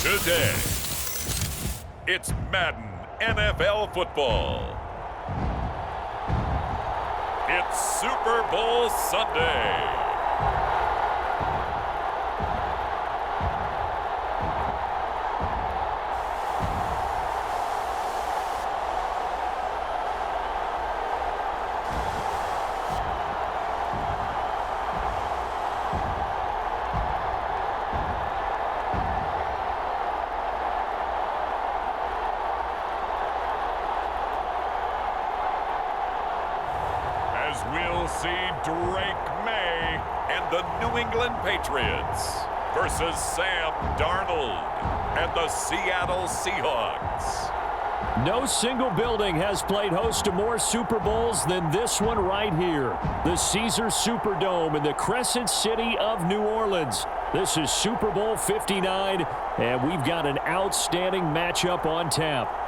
Today, it's Madden NFL football. It's Super Bowl Sunday. We'll see Drake May and the New England Patriots versus Sam Darnold and the Seattle Seahawks. No single building has played host to more Super Bowls than this one right here. The Caesars Superdome in the Crescent City of New Orleans. This is Super Bowl 59, and we've got an outstanding matchup on tap.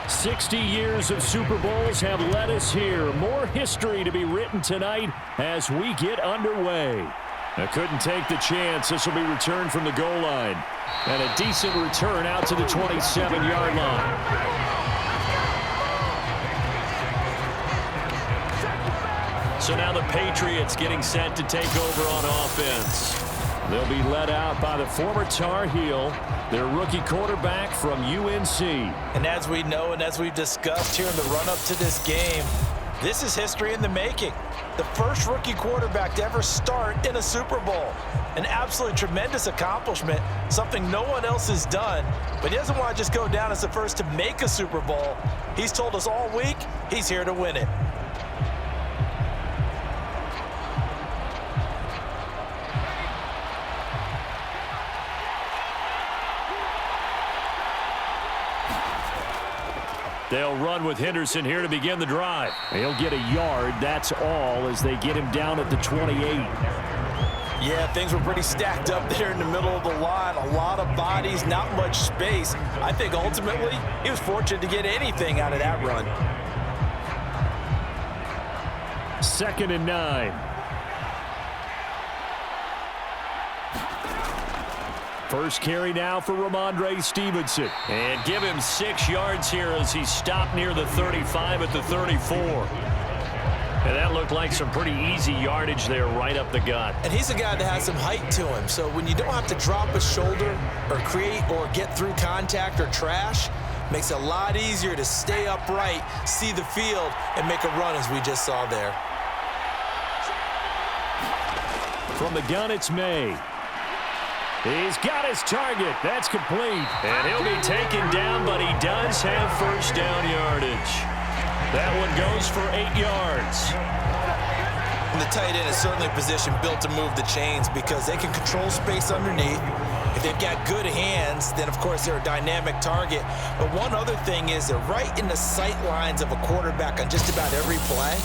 "60 years of Super Bowls have led us here. More history to be written tonight as we get underway." I couldn't take the chance. This will be returned from the goal line. And a decent return out to the 27-yard line. So now the Patriots getting set to take over on offense. They'll be led out by the former Tar Heel, their rookie quarterback from UNC. And as we know and as we've discussed here in the run-up to this game, this is history in the making. The first rookie quarterback to ever start in a Super Bowl. An absolutely tremendous accomplishment, something no one else has done. But he doesn't want to just go down as the first to make a Super Bowl. He's told us all week he's here to win it. They'll run with Henderson here to begin the drive. He'll get a yard, that's all, as they get him down at the 28. Yeah, things were pretty stacked up there in the middle of the line. A lot of bodies, not much space. I think ultimately he was fortunate to get anything out of that run. 2nd and 9. First carry now for Ramondre Stevenson. And give him 6 yards here as he stopped near the 35 at the 34. And that looked like some pretty easy yardage there right up the gut. And he's a guy that has some height to him. So when you don't have to drop a shoulder or create or get through contact or trash, makes it a lot easier to stay upright, see the field, and make a run as we just saw there. From the gun, it's May. He's got his target. That's complete. And he'll be taken down, but he does have first down yardage. That one goes for 8 yards. And the tight end is certainly a position built to move the chains because they can control space underneath. If they've got good hands, then of course they're a dynamic target. But one other thing is they're right in the sight lines of a quarterback on just about every play.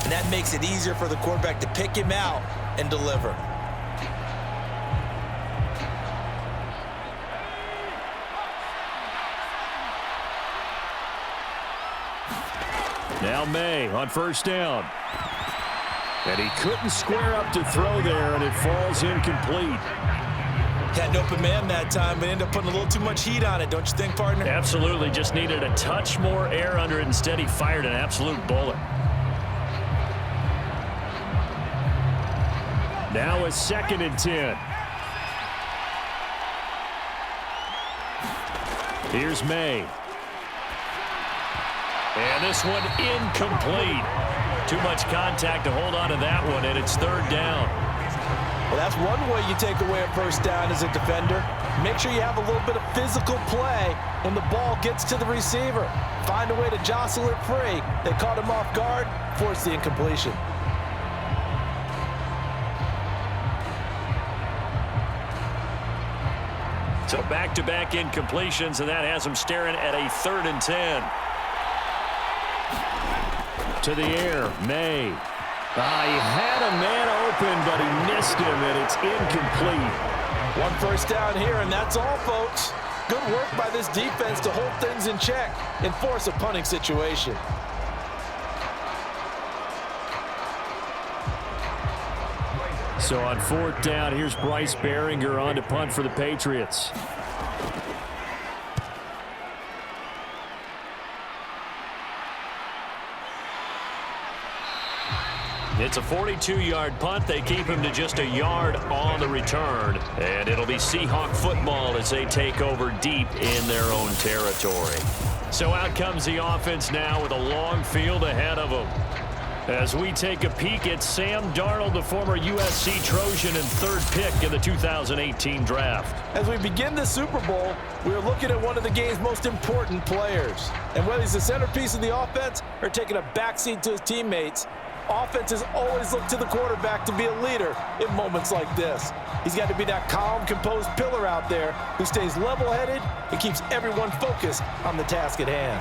And that makes it easier for the quarterback to pick him out and deliver. Now May on first down. And he couldn't square up to throw there, and it falls incomplete. Had an open man that time, but ended up putting a little too much heat on it, don't you think, partner? Absolutely. Just needed a touch more air under it. Instead, he fired an absolute bullet. Now a 2nd and 10. Here's May. And this one incomplete. Too much contact to hold on to that one, and it's 3rd down. Well, that's one way you take away a first down as a defender. Make sure you have a little bit of physical play when the ball gets to the receiver. Find a way to jostle it free. They caught him off guard, forced the incompletion. So back-to-back incompletions, and that has him staring at a 3rd and 10. To the air, May. He had a man open, but he missed him, and it's incomplete. One first down here, and that's all, folks. Good work by this defense to hold things in check and force a punting situation. So on 4th down, here's Bryce Behringer on to punt for the Patriots. It's a 42-yard punt. They keep him to just a yard on the return. And it'll be Seahawk football as they take over deep in their own territory. So out comes the offense now with a long field ahead of them. As we take a peek at Sam Darnold, the former USC Trojan and 3rd pick in the 2018 draft. As we begin the Super Bowl, we're looking at one of the game's most important players. And whether he's the centerpiece of the offense or taking a backseat to his teammates, offenses always look to the quarterback to be a leader in moments like this. He's got to be that calm, composed pillar out there who stays level-headed and keeps everyone focused on the task at hand.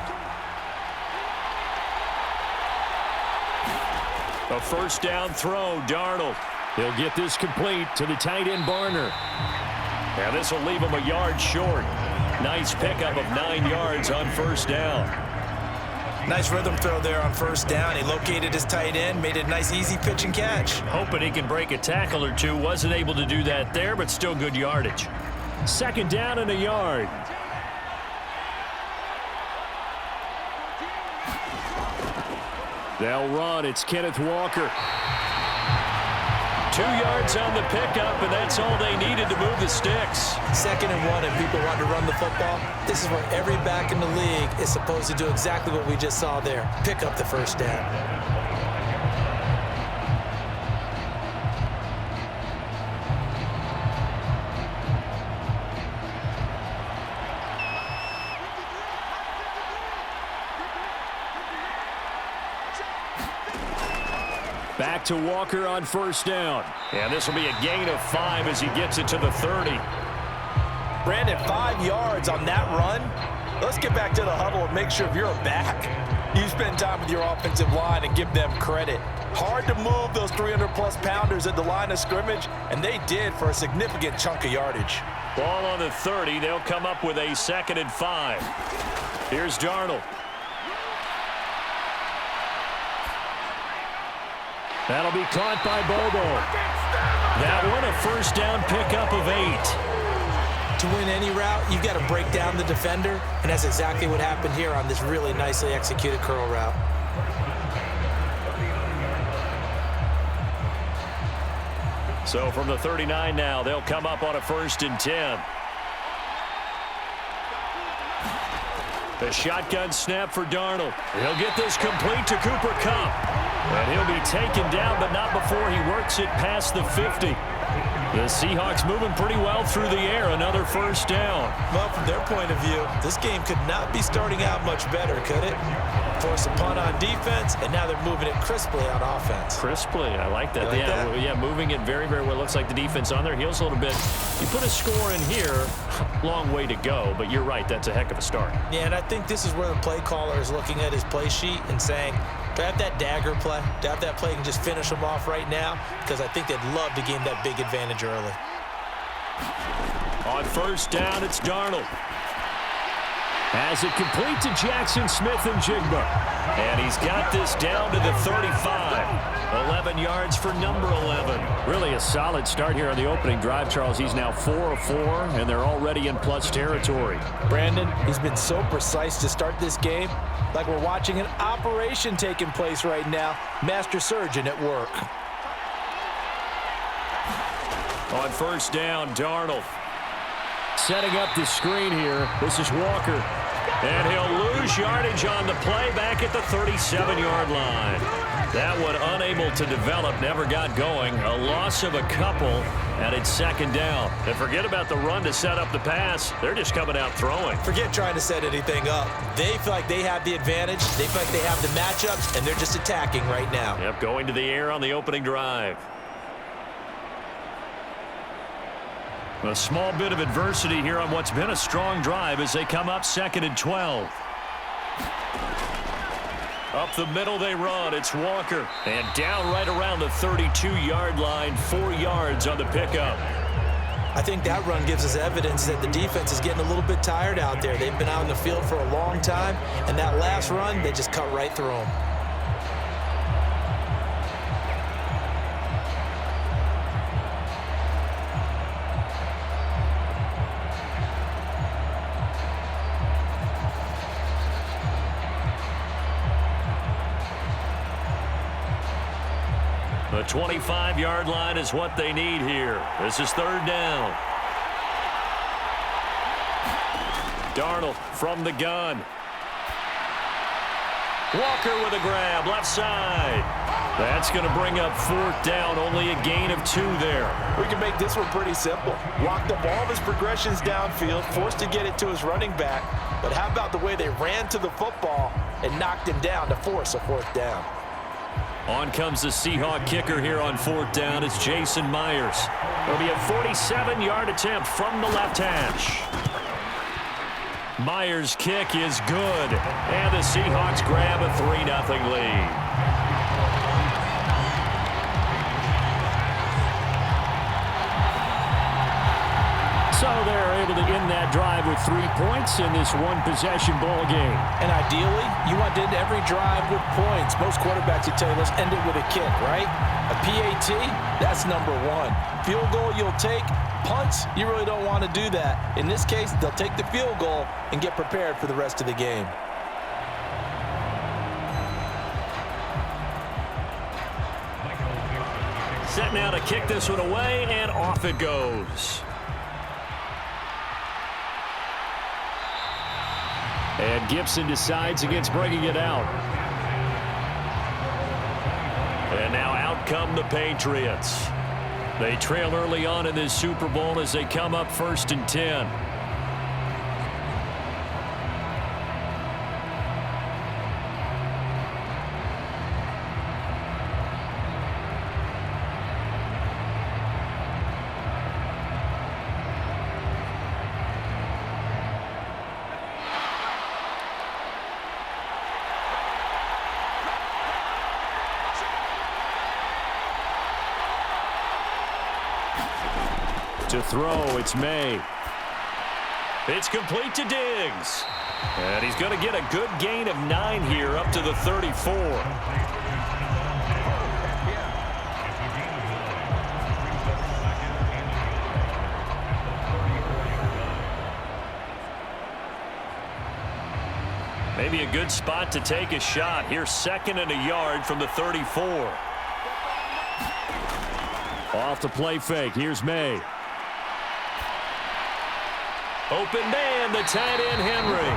A first down throw, Darnold. He'll get this complete to the tight end Barner. Now this will leave him a yard short. Nice pickup of 9 yards on first down. Nice rhythm throw there on first down. He located his tight end, made it a nice easy pitch and catch. Hoping he can break a tackle or two. Wasn't able to do that there, but still good yardage. 2nd down and a yard. They'll run. It's Kenneth Walker. 2 yards on the pickup, and that's all they needed to move the sticks. 2nd and 1, and people want to run the football. This is where every back in the league is supposed to do exactly what we just saw there. Pick up the first down. Back to Walker on first down. And this will be a gain of 5 as he gets it to the 30. Brandon, 5 yards on that run. Let's get back to the huddle and make sure if you're a back, you spend time with your offensive line and give them credit. Hard to move those 300-plus pounders at the line of scrimmage, and they did for a significant chunk of yardage. Ball on the 30. They'll come up with a 2nd and 5. Here's Darnold. That'll be caught by Bobo. That one a first down pickup of 8. To win any route, you've got to break down the defender, and that's exactly what happened here on this really nicely executed curl route. So from the 39 now, they'll come up on a 1st and 10. The shotgun snap for Darnold. He'll get this complete to Cooper Kupp. And he'll be taken down, but not before he works it past the 50. The Seahawks moving pretty well through the air. Another first down. Well, from their point of view, this game could not be starting out much better, could it? Force a punt on defense, and now they're moving it crisply on offense. Crisply, I like that. You like that? Yeah, moving it very, very well. Looks like the defense on their heels a little bit. You put a score in here, long way to go, but you're right, that's a heck of a start. Yeah, and I think this is where the play caller is looking at his play sheet and saying, do I have that dagger play? Do I have that play and just finish them off right now? Because I think they'd love to gain that big advantage early. On first down, it's Darnold. Has it complete to Jackson Smith and Jigba. And he's got this down to the 35. 11 yards for number 11. Really a solid start here on the opening drive, Charles. He's now 4 of 4, and they're already in plus territory. Brandon, he's been so precise to start this game, like we're watching an operation taking place right now. Master surgeon at work. On first down, Darnold. Setting up the screen here. This is Walker. And he'll lose yardage on the play back at the 37-yard line. That one unable to develop, never got going. A loss of a couple, and it's second down. And forget about the run to set up the pass. They're just coming out throwing. Forget trying to set anything up. They feel like they have the advantage. They feel like they have the matchups, and they're just attacking right now. Yep, going to the air on the opening drive. A small bit of adversity here on what's been a strong drive as they come up 2nd and 12. Up the middle they run. It's Walker. And down right around the 32-yard line. 4 yards on the pickup. I think that run gives us evidence that the defense is getting a little bit tired out there. They've been out in the field for a long time. And that last run, they just cut right through them. The 25-yard line is what they need here. This is third down. Darnold from the gun. Walker with a grab, left side. That's going to bring up fourth down, only a gain of 2 there. We can make this one pretty simple. Walk the ball of his progressions downfield, forced to get it to his running back. But how about the way they ran to the football and knocked him down to force a fourth down? On comes the Seahawk kicker here on fourth down. It's Jason Myers. It'll be a 47-yard attempt from the left hash. Myers' kick is good. And the Seahawks grab a 3-0 lead. So they're able to end that drive with 3 points in this one-possession ball game. And ideally, you want to end every drive with points. Most quarterbacks would tell you, let's end it with a kick, right? A PAT, that's number 1. Field goal you'll take. Punts, you really don't want to do that. In this case, they'll take the field goal and get prepared for the rest of the game. Set now to kick this one away, and off it goes. And Gibson decides against bringing it out. And now out come the Patriots. They trail early on in this Super Bowl as they come up 1st and 10. To throw, it's May. It's complete to Diggs. And he's going to get a good gain of 9 here up to the 34. Maybe a good spot to take a shot. Here's 2nd and a yard from the 34. Off the play fake. Here's May. Open man, the tight end Henry.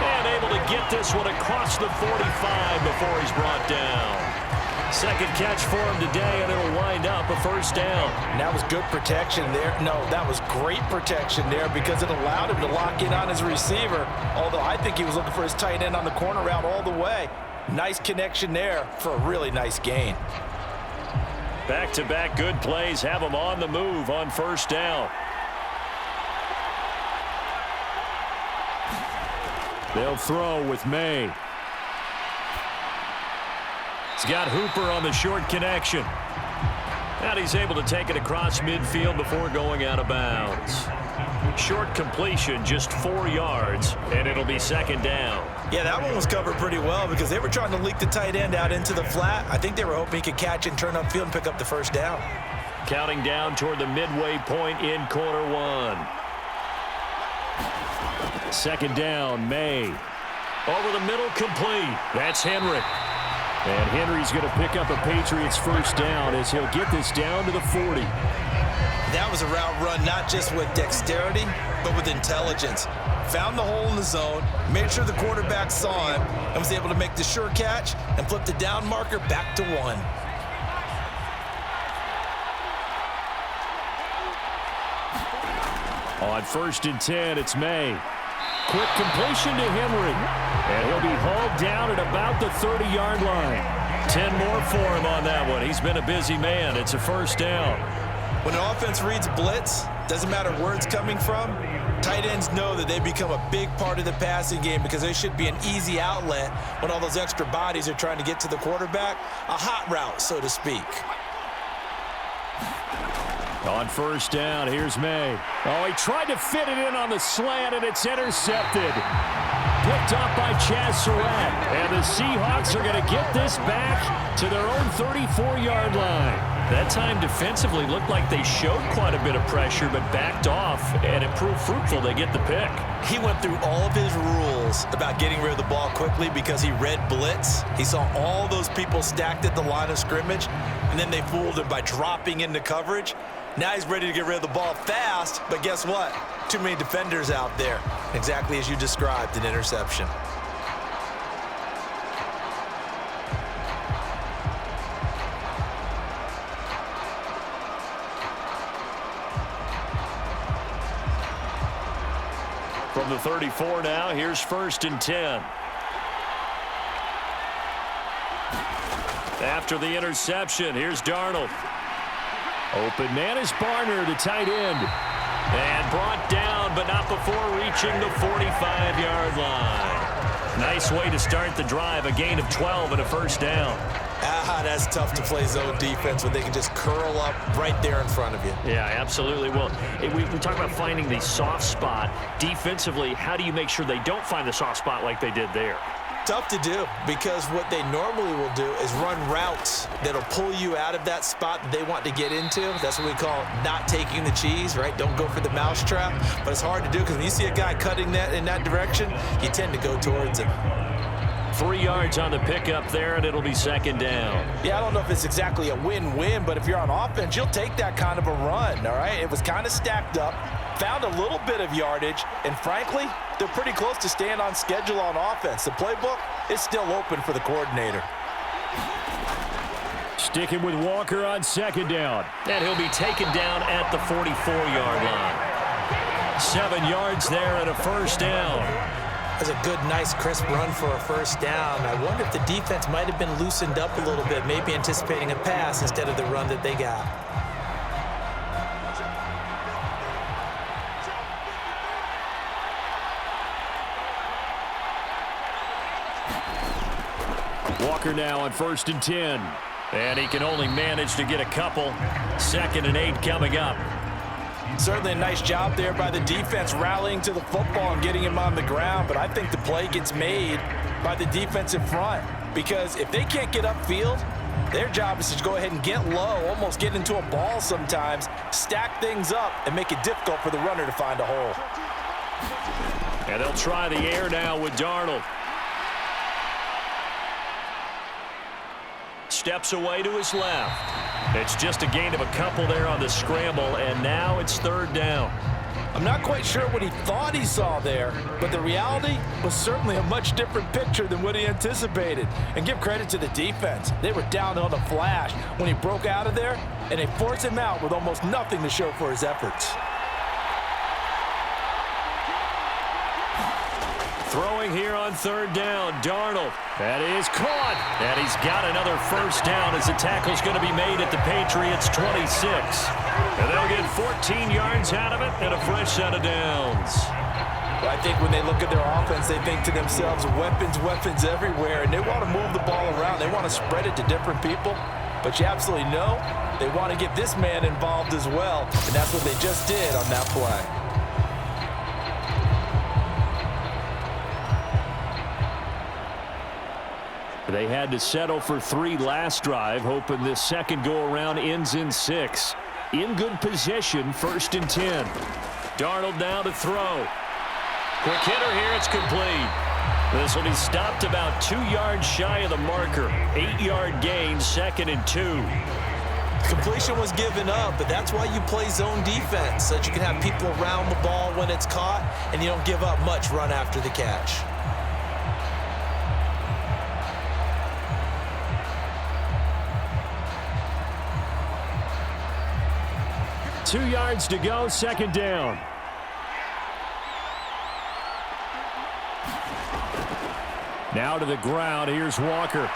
And able to get this one across the 45 before he's brought down. Second catch for him today, and it'll wind up a first down. And that was good protection there. No, that was great protection there because it allowed him to lock in on his receiver, although I think he was looking for his tight end on the corner route all the way. Nice connection there for a really nice gain. Back-to-back good plays have him on the move on first down. They'll throw with May. He's got Hooper on the short connection. And he's able to take it across midfield before going out of bounds. Short completion, just 4 yards, and it'll be second down. Yeah, that one was covered pretty well because they were trying to leak the tight end out into the flat. I think they were hoping he could catch and turn upfield and pick up the first down. Counting down toward the midway point in quarter one. Second down, May. Over the middle, complete. That's Henry. And Henry's going to pick up a Patriots first down as he'll get this down to the 40. That was a route run not just with dexterity, but with intelligence. Found the hole in the zone, made sure the quarterback saw him, and was able to make the sure catch and flip the down marker back to 1. On first and 10, it's May. Quick completion to Henry. And he'll be hauled down at about the 30-yard line. 10 more for him on that one. He's been a busy man. It's a first down. When an offense reads blitz, doesn't matter where it's coming from, tight ends know that they become a big part of the passing game because they should be an easy outlet when all those extra bodies are trying to get to the quarterback. A hot route, so to speak. On first down, here's May. Oh, he tried to fit it in on the slant, and it's intercepted. Picked off by Chaz Surratt. And the Seahawks are going to get this back to their own 34-yard line. That time defensively looked like they showed quite a bit of pressure, but backed off, and it proved fruitful. They get the pick. He went through all of his rules about getting rid of the ball quickly because he read blitz. He saw all those people stacked at the line of scrimmage, and then they fooled him by dropping into coverage. Now he's ready to get rid of the ball fast, but guess what? Too many defenders out there. Exactly as you described, an interception. From the 34 now, here's first and 10. After the interception, here's Darnold. Open man is Barner, the tight end. And brought down, but not before reaching the 45-yard line. Nice way to start the drive, a gain of 12 and a first down. That's tough to play zone defense when they can just curl up right there in front of you. Yeah, absolutely. Well, we talk about finding the soft spot. Defensively, how do you make sure they don't find the soft spot like they did there? Tough to do because what they normally will do is run routes that'll pull you out of that spot that they want to get into. That's what we call not taking the cheese, right? Don't go for the mousetrap. But it's hard to do because when you see a guy cutting that in that direction, you tend to go towards him. 3 yards on the pickup there, and it'll be second down. Yeah, I don't know if it's exactly a win-win, but if you're on offense, you'll take that kind of a run, all right? It was kind of stacked up, found a little bit of yardage, and frankly, they're pretty close to staying on schedule on offense. The playbook is still open for the coordinator. Sticking with Walker on second down, and he'll be taken down at the 44-yard line. 7 yards there and a first down. That's a good, nice, crisp run for a first down. I wonder if the defense might have been loosened up a little bit, maybe anticipating a pass instead of the run that they got. Walker now on first and 10. And he can only manage to get a couple. Second and 8 coming up. Certainly a nice job there by the defense rallying to the football and getting him on the ground, but I think the play gets made by the defensive front because if they can't get upfield, their job is to go ahead and get low, almost get into a ball sometimes, stack things up, and make it difficult for the runner to find a hole. And they'll try the air now with Darnold. Steps away to his left. It's just a gain of a couple there on the scramble, and now it's third down. I'm not quite sure what he thought he saw there, but the reality was certainly a much different picture than what he anticipated. And give credit to the defense. They were down on the flash when he broke out of there, and they forced him out with almost nothing to show for his efforts. Throwing here on third down, Darnold. That is caught. And he's got another first down as the tackle's going to be made at the Patriots' 26. And they'll get 14 yards out of it and a fresh set of downs. I think when they look at their offense, they think to themselves, weapons, weapons everywhere, and they want to move the ball around. They want to spread it to different people. But you absolutely know they want to get this man involved as well, and that's what they just did on that play. They had to settle for 3 last drive, hoping this second go-around ends in 6. In good position, 1st and 10. Darnold now to throw. Quick hitter here, it's complete. This will be stopped about 2 yards shy of the marker. 8-yard gain, 2nd and 2. Completion was given up, but that's why you play zone defense, so that you can have people around the ball when it's caught, and you don't give up much run after the catch. 2 yards to go, 2nd down. Now to the ground, here's Walker.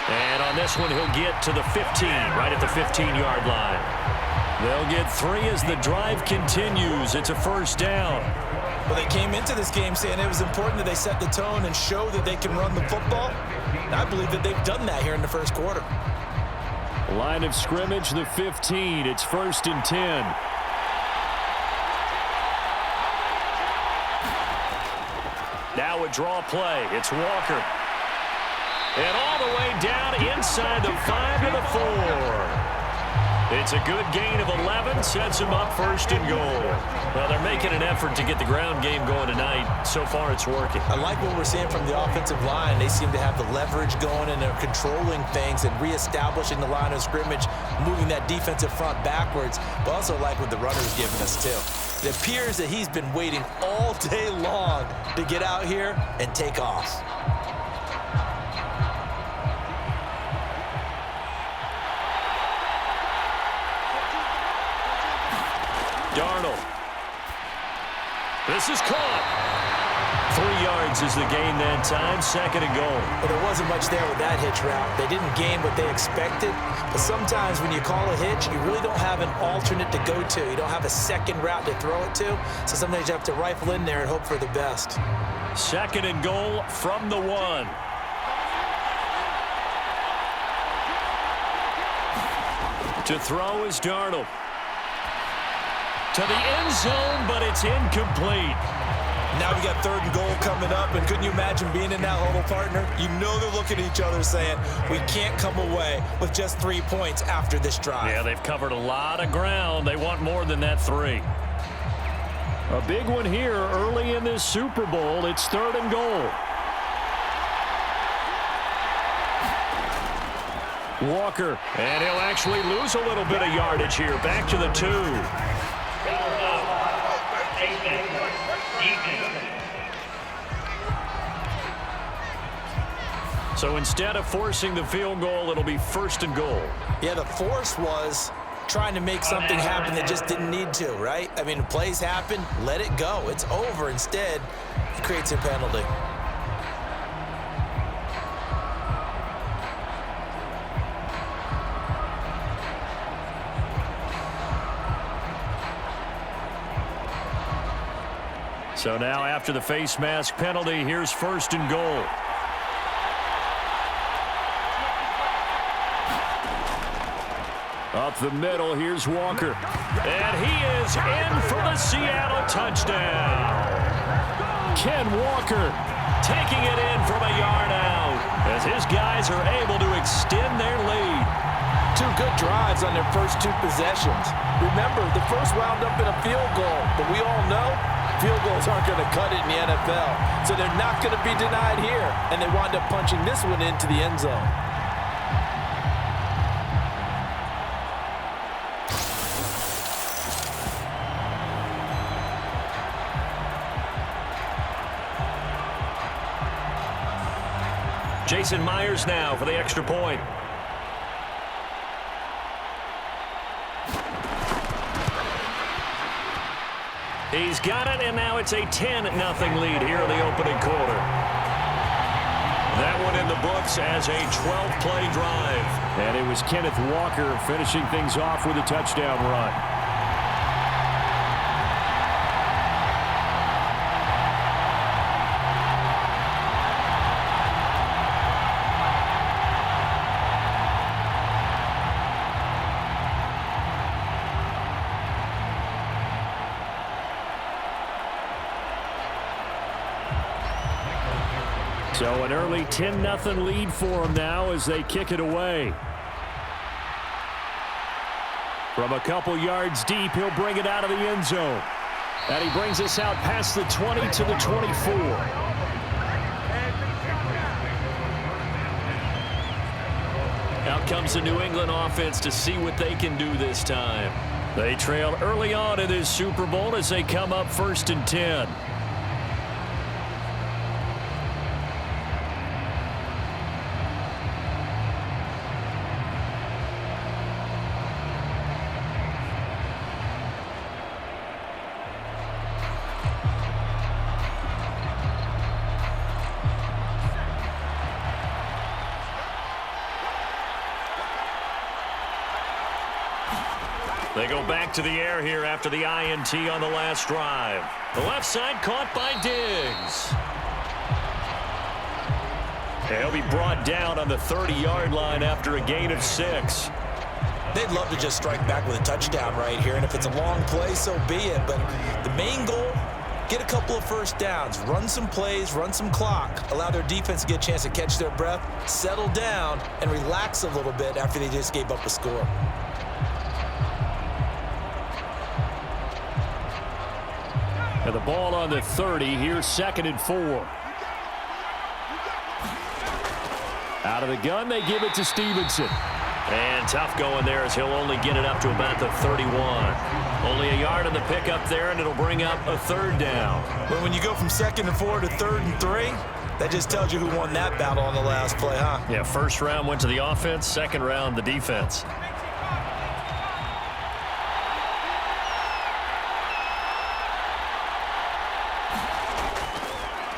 And on this one, he'll get to the 15, right at the 15-yard line. They'll get 3 as the drive continues. It's a first down. Well, they came into this game saying it was important that they set the tone and show that they can run the football. And I believe that they've done that here in the first quarter. Line of scrimmage, the 15. It's 1st and 10. Now a draw play. It's Walker. And all the way down inside the 5 to the 4. It's a good gain of 11. Sets him up 1st and goal. Well, they're making an effort to get the ground game going tonight. So far, it's working. I like what we're seeing from the offensive line. They seem to have the leverage going, and they're controlling things and reestablishing the line of scrimmage, moving that defensive front backwards, but also like what the runner's giving us, too. It appears that he's been waiting all day long to get out here and take off. Darnold. This is caught. 3 yards is the gain that time, 2nd and goal. Well, there wasn't much there with that hitch route. They didn't gain what they expected, but sometimes when you call a hitch, you really don't have an alternate to go to. You don't have a second route to throw it to, so sometimes you have to rifle in there and hope for the best. 2nd and goal from the 1. To throw is Darnold. To the end zone, but it's incomplete. Now we got 3rd and goal coming up, and couldn't you imagine being in that huddle, partner? You know they're looking at each other saying, we can't come away with just 3 points after this drive. Yeah, they've covered a lot of ground. They want more than that 3. A big one here early in this Super Bowl. It's 3rd and goal. Walker, and he'll actually lose a little bit of yardage here. Back to the 2. So instead of forcing the field goal, it'll be 1st and goal. Yeah, the force was trying to make something happen that just didn't need to, right? I mean, plays happen, let it go. It's over. Instead, it creates a penalty. So now after the face mask penalty, here's 1st and goal. Up the middle, here's Walker. And he is in for the Seattle touchdown. Ken Walker taking it in from a yard out as his guys are able to extend their lead. 2 good drives on their first 2 possessions. Remember, the first wound up in a field goal, but we all know field goals aren't going to cut it in the NFL. So they're not going to be denied here, and they wind up punching this one into the end zone. Jason Myers now for the extra point. He's got it, and now it's a 10-0 lead here in the opening quarter. That one in the books as a 12-play drive. And it was Kenneth Walker finishing things off with a touchdown run. So an early 10-0 lead for them now as they kick it away. From a couple yards deep, he'll bring it out of the end zone. And he brings us out past the 20 to the 24. Out comes the New England offense to see what they can do this time. They trail early on in this Super Bowl as they come up 1st and 10. They go back to the air here after the INT on the last drive. The left side caught by Diggs. He'll be brought down on the 30-yard line after a gain of 6. They'd love to just strike back with a touchdown right here, and if it's a long play, so be it. But the main goal, get a couple of first downs, run some plays, run some clock, allow their defense to get a chance to catch their breath, settle down, and relax a little bit after they just gave up a score. And the ball on the 30. Here's 2nd and 4. Out of the gun, they give it to Stevenson. And tough going there as he'll only get it up to about the 31. Only a yard on the pickup there, and it'll bring up a 3rd down. But when you go from 2nd and 4 to 3rd and 3, that just tells you who won that battle on the last play, huh? Yeah, 1st round went to the offense, 2nd round the defense.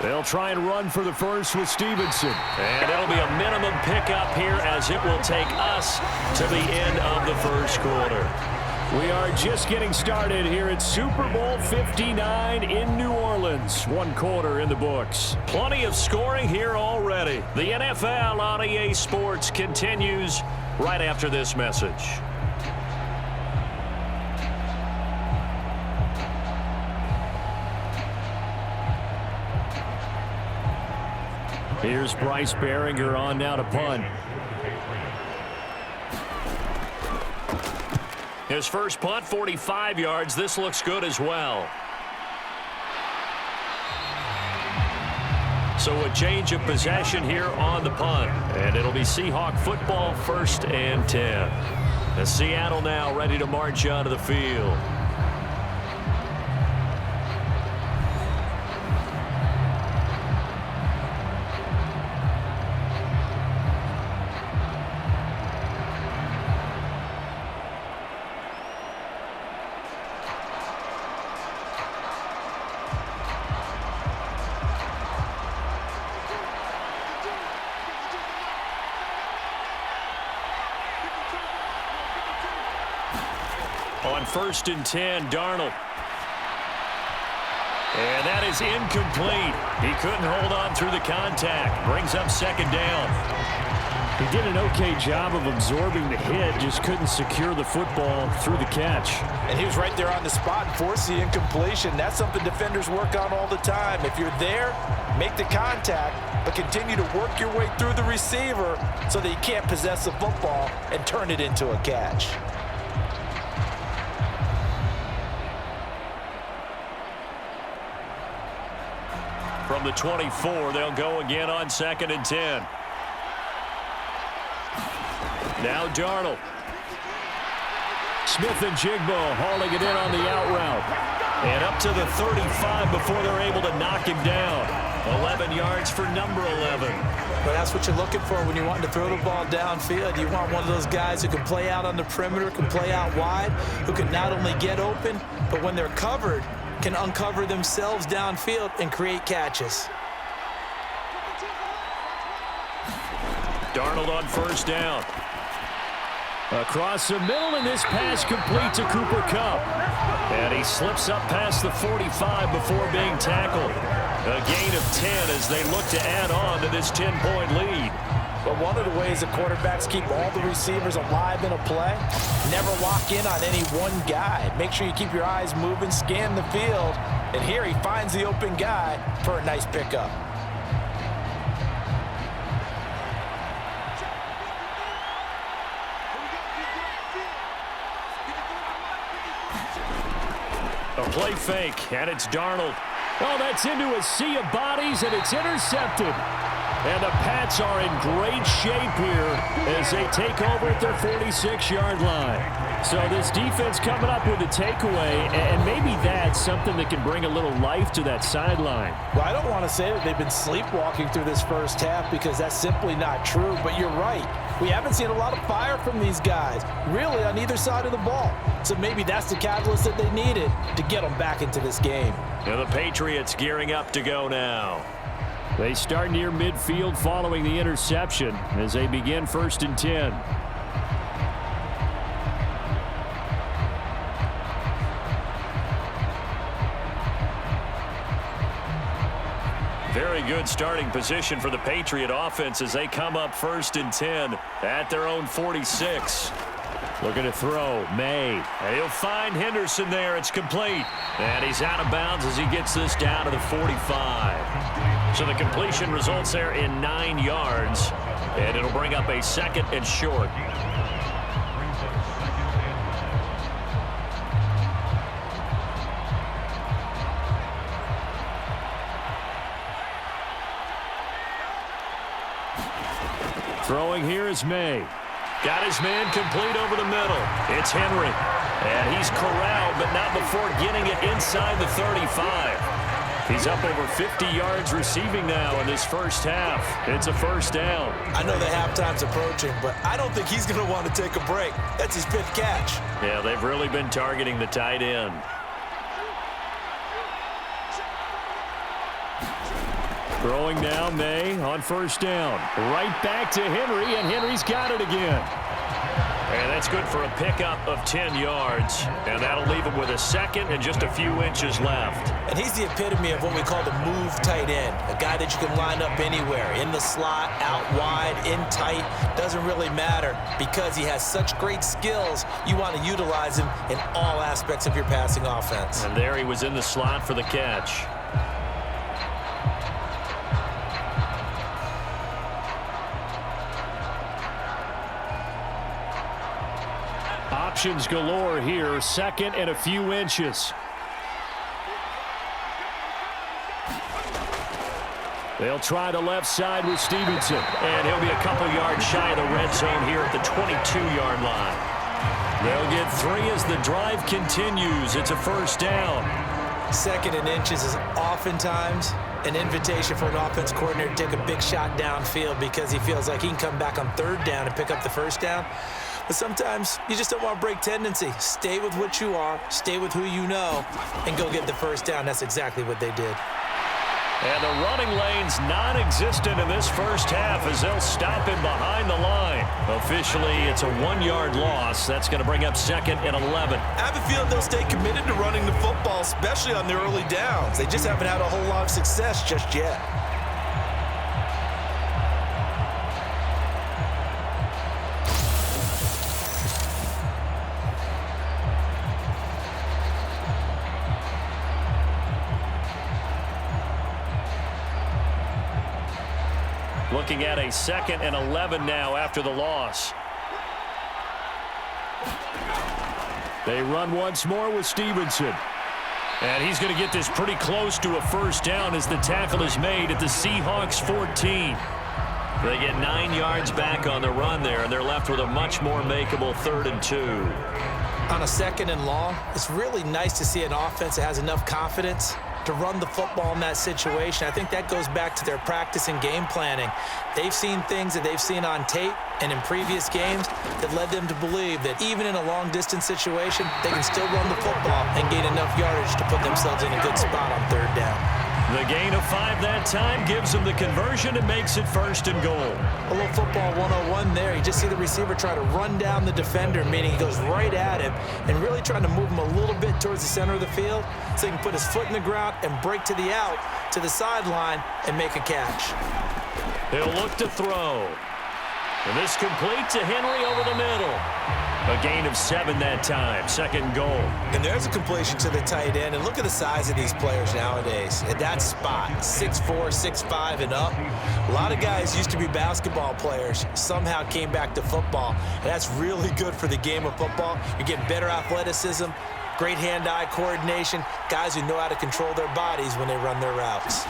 They'll try and run for the 1st with Stevenson. And it'll be a minimum pickup here as it will take us to the end of the 1st quarter. We are just getting started here at Super Bowl 59 in New Orleans. 1 quarter in the books. Plenty of scoring here already. The NFL on EA Sports continues right after this message. Here's Bryce Behringer on now to punt. His first punt, 45 yards. This looks good as well. So a change of possession here on the punt. And it'll be Seahawk football, 1st and 10. And Seattle now ready to march onto the field. On 1st and 10, Darnold. And that is incomplete. He couldn't hold on through the contact. Brings up 2nd down. He did an okay job of absorbing the hit, just couldn't secure the football through the catch. And he was right there on the spot and forced the incompletion. That's something defenders work on all the time. If you're there, make the contact, but continue to work your way through the receiver so that you can't possess the football and turn it into a catch. From the 24, they'll go again on 2nd and 10. Now Darnold. Smith and Jigbo hauling it in on the out route. And up to the 35 before they're able to knock him down. 11 yards for number 11. But that's what you're looking for when you're wanting to throw the ball downfield. You want one of those guys who can play out on the perimeter, can play out wide, who can not only get open, but when they're covered, can uncover themselves downfield and create catches. Darnold on first down. Across the middle, and this pass complete to Cooper Kupp. And he slips up past the 45 before being tackled. A gain of 10 as they look to add on to this 10-point lead. But one of the ways the quarterbacks keep all the receivers alive in a play, never lock in on any one guy. Make sure you keep your eyes moving, scan the field, and here he finds the open guy for a nice pickup. A play fake, and it's Darnold. Oh, that's into a sea of bodies, and it's intercepted. And the Pats are in great shape here as they take over at their 46-yard line. So this defense coming up with a takeaway, and maybe that's something that can bring a little life to that sideline. Well, I don't want to say that they've been sleepwalking through this first half because that's simply not true, but you're right. We haven't seen a lot of fire from these guys, really, on either side of the ball. So maybe that's the catalyst that they needed to get them back into this game. And the Patriots gearing up to go now. They start near midfield following the interception as they begin 1st and 10. Very good starting position for the Patriot offense as they come up 1st and 10 at their own 46. Looking to throw, May. And he'll find Henderson there. It's complete. And he's out of bounds as he gets this down to the 45. So the completion results there in 9 yards. And it'll bring up a 2nd and short. Throwing here is May. Got his man complete over the middle. It's Henry. And he's corralled, but not before getting it inside the 35. He's up over 50 yards receiving now in this first half. It's a 1st down. I know the halftime's approaching, but I don't think he's going to want to take a break. That's his 5th catch. Yeah, they've really been targeting the tight end. Throwing now, May on 1st down. Right back to Henry, and Henry's got it again. And that's good for a pickup of 10 yards. And that'll leave him with a 2nd and just a few inches left. And he's the epitome of what we call the move tight end. A guy that you can line up anywhere. In the slot, out wide, in tight. Doesn't really matter because he has such great skills. You want to utilize him in all aspects of your passing offense. And there he was in the slot for the catch. Options galore here. 2nd and a few inches. They'll try the left side with Stevenson. And he'll be a couple yards shy of the red zone here at the 22-yard line. They'll get 3 as the drive continues. It's a 1st down. 2nd and inches is oftentimes an invitation for an offense coordinator to take a big shot downfield because he feels like he can come back on 3rd down and pick up the 1st down. But sometimes you just don't want to break tendency. Stay with what you are, stay with who you know, and go get the 1st down. That's exactly what they did. And the running lane's non-existent in this first half as they'll stop him behind the line. Officially, it's a 1-yard loss. That's going to bring up 2nd and 11. I have a feeling they'll stay committed to running the football, especially on their early downs. They just haven't had a whole lot of success just yet. Looking at a 2nd and 11 now after the loss. They run once more with Stevenson. And he's going to get this pretty close to a 1st down as the tackle is made at the Seahawks 14. They get 9 yards back on the run there, and they're left with a much more makeable 3rd and 2. On a 2nd and long, it's really nice to see an offense that has enough confidence to run the football in that situation. I think that goes back to their practice and game planning. They've seen things that they've seen on tape and in previous games that led them to believe that even in a long-distance situation, they can still run the football and gain enough yardage to put themselves in a good spot on 3rd down. The gain of 5 that time gives them the conversion and makes it 1st and goal. A little football 101 there. You just see the receiver try to run down the defender, meaning he goes right at him and really trying to move him a little bit towards the center of the field so he can put his foot in the ground and break to the out, to the sideline, and make a catch. He'll look to throw. And this complete to Henry over the middle. A gain of 7 that time, 2nd goal. And there's a completion to the tight end. And look at the size of these players nowadays. At that spot, 6'4", 6'5", and up. A lot of guys used to be basketball players, somehow came back to football. And that's really good for the game of football. You're getting better athleticism, great hand-eye coordination, guys who know how to control their bodies when they run their routes.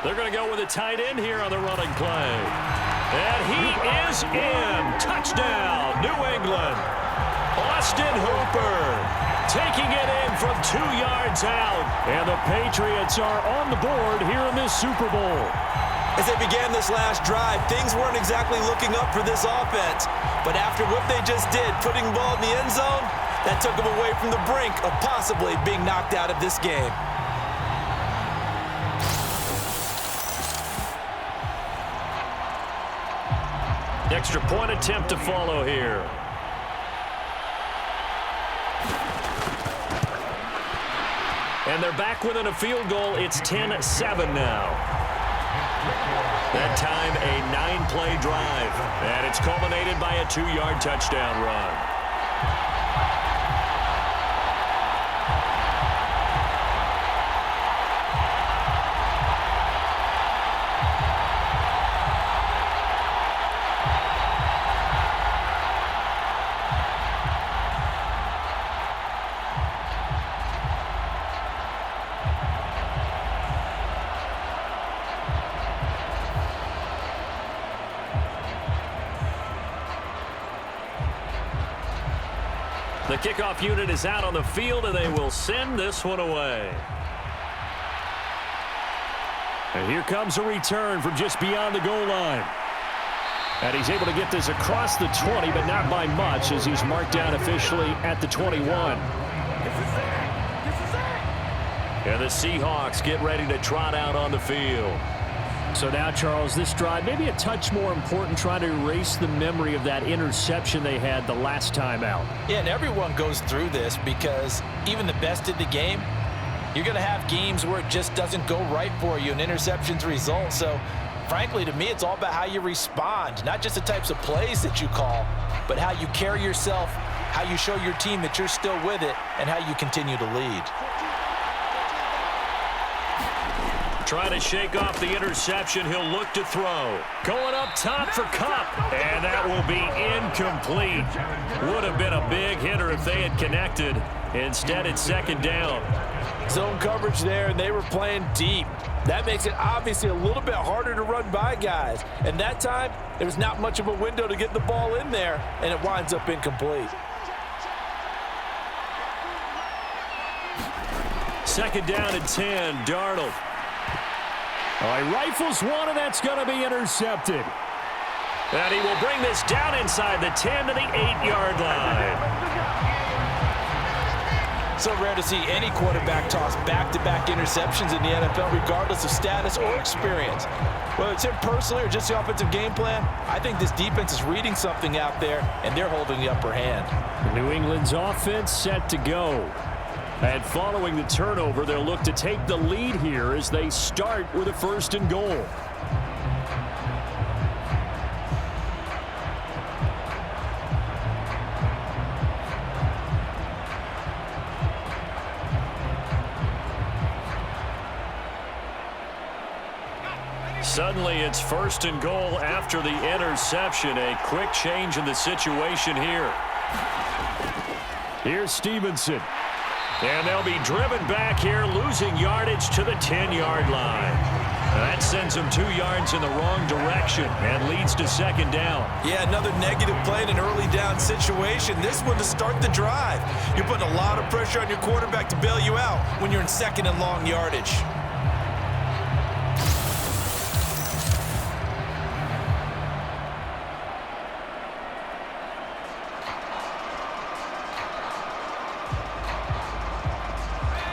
They're going to go with a tight end here on the running play. And he is in. Touchdown, New England. Austin Hooper taking it in from 2 yards out. And the Patriots are on the board here in this Super Bowl. As they began this last drive, things weren't exactly looking up for this offense. But after what they just did, putting the ball in the end zone, that took them away from the brink of possibly being knocked out of this game. Extra point attempt to follow here. And they're back within a field goal. It's 10-7 now. That time a 9-play drive. And it's culminated by a 2-yard touchdown run. The kickoff unit is out on the field, and they will send this one away. And here comes a return from just beyond the goal line. And he's able to get this across the 20, but not by much, as he's marked down officially at the 21. And the Seahawks get ready to trot out on the field. So now, Charles, this drive maybe a touch more important, trying to erase the memory of that interception they had the last time out. Yeah, and everyone goes through this because even the best in the game, you're going to have games where it just doesn't go right for you and interceptions result. So, frankly, to me, it's all about how you respond, not just the types of plays that you call, but how you carry yourself, how you show your team that you're still with it, and how you continue to lead. Trying to shake off the interception. He'll look to throw. Going up top for Kupp. And that will be incomplete. Would have been a big hitter if they had connected. Instead, it's 2nd down. Zone coverage there, and they were playing deep. That makes it obviously a little bit harder to run by guys. And that time, there was not much of a window to get the ball in there, and it winds up incomplete. 2nd down and 10. Darnold. All right, rifles one, and that's going to be intercepted. And he will bring this down inside the 10 to the 8-yard line. So rare to see any quarterback toss back-to-back interceptions in the NFL, regardless of status or experience. Whether it's him personally or just the offensive game plan, I think this defense is reading something out there, and they're holding the upper hand. New England's offense set to go. And following the turnover, they'll look to take the lead here as they start with a 1st and goal. Suddenly, it's 1st and goal after the interception. A quick change in the situation here. Here's Stevenson. And they'll be driven back here, losing yardage to the 10-yard line. That sends them 2 yards in the wrong direction and leads to second down. Yeah, another negative play in an early down situation. This one to start the drive. You're putting a lot of pressure on your quarterback to bail you out when you're in second and long yardage.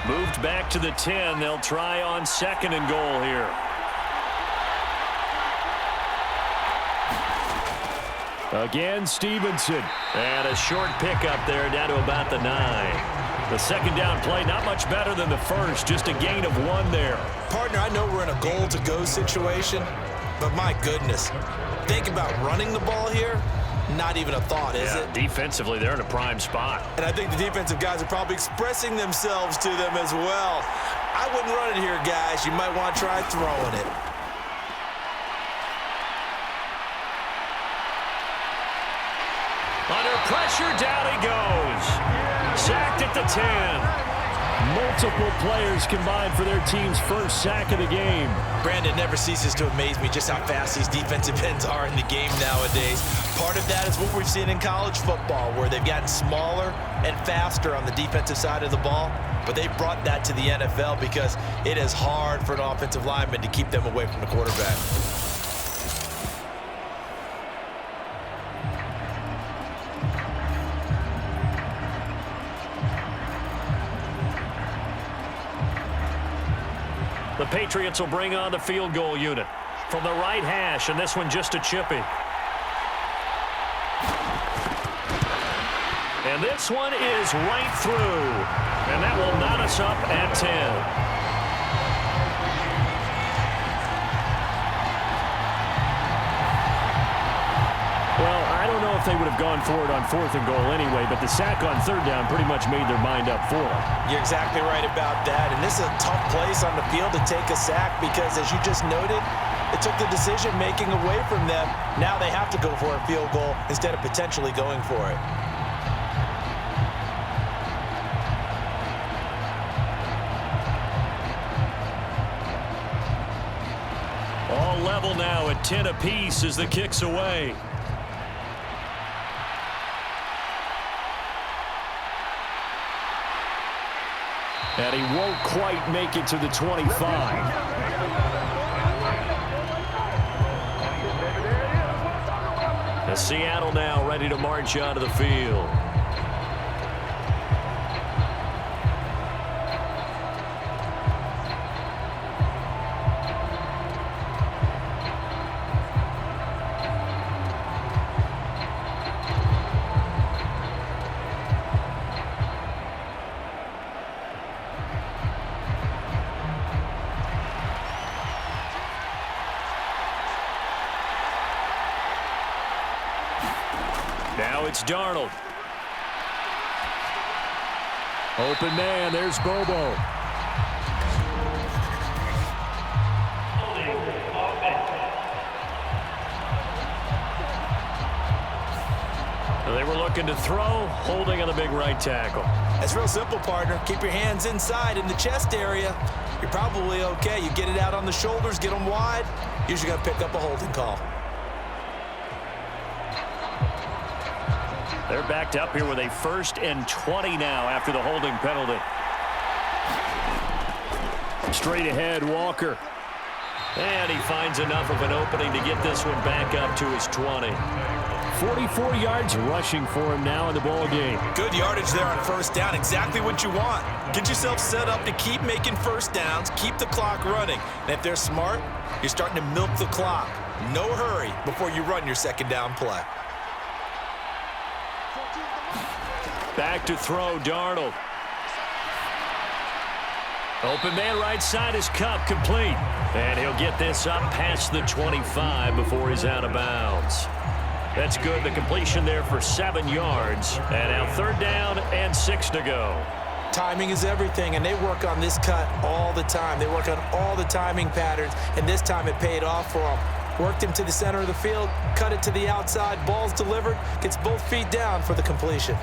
Moved back to the 10. They'll try on second and goal here. Again, Stevenson. And a short pickup there down to about the 9. The second down play, not much better than the first. Just a gain of 1 there. Partner, I know we're in a goal-to-go situation, but my goodness. Think about running the ball here. Not even a thought, is it? Defensively, they're in a prime spot. And I think the defensive guys are probably expressing themselves to them as well. I wouldn't run it here, guys. You might want to try throwing it. Under pressure, down he goes. Sacked at the 10. Multiple players combined for their team's first sack of the game. Brandon, never ceases to amaze me just how fast these defensive ends are in the game nowadays. Part of that is what we've seen in college football, where they've gotten smaller and faster on the defensive side of the ball. But they brought that to the NFL because it is hard for an offensive lineman to keep them away from the quarterback. The Patriots will bring on the field goal unit from the right hash, and this one just a chippy. And this one is right through, and that will knot us up at 10. Well, I don't know if they would have gone for it on 4th and goal anyway, but the sack on 3rd down pretty much made their mind up for them. You're exactly right about that, and this is a tough place on the field to take a sack because, as you just noted, it took the decision-making away from them. Now they have to go for a field goal instead of potentially going for it. All level now at 10 apiece as the kick's away. And he won't quite make it to the 25. The Seattle now ready to march onto the field. Now it's Darnold. Open man, there's Bobo. They were looking to throw, holding on the big right tackle. That's real simple, partner. Keep your hands inside in the chest area. You're probably okay. You get it out on the shoulders, get them wide. Usually got to pick up a holding call. They're backed up here with a 1st and 20 now after the holding penalty. Straight ahead, Walker. And he finds enough of an opening to get this one back up to his 20. 44 yards rushing for him now in the ball game. Good yardage there on 1st down. Exactly what you want. Get yourself set up to keep making 1st downs, keep the clock running. And if they're smart, you're starting to milk the clock. No hurry before you run your 2nd down play. Back to throw, Darnold. Open man right side is Cup, complete. And he'll get this up past the 25 before he's out of bounds. That's good. The completion there for 7 yards. And now 3rd down and 6 to go. Timing is everything, and they work on this cut all the time. They work on all the timing patterns, and this time it paid off for them. Worked him to the center of the field, cut it to the outside, ball's delivered, gets both feet down for the completion.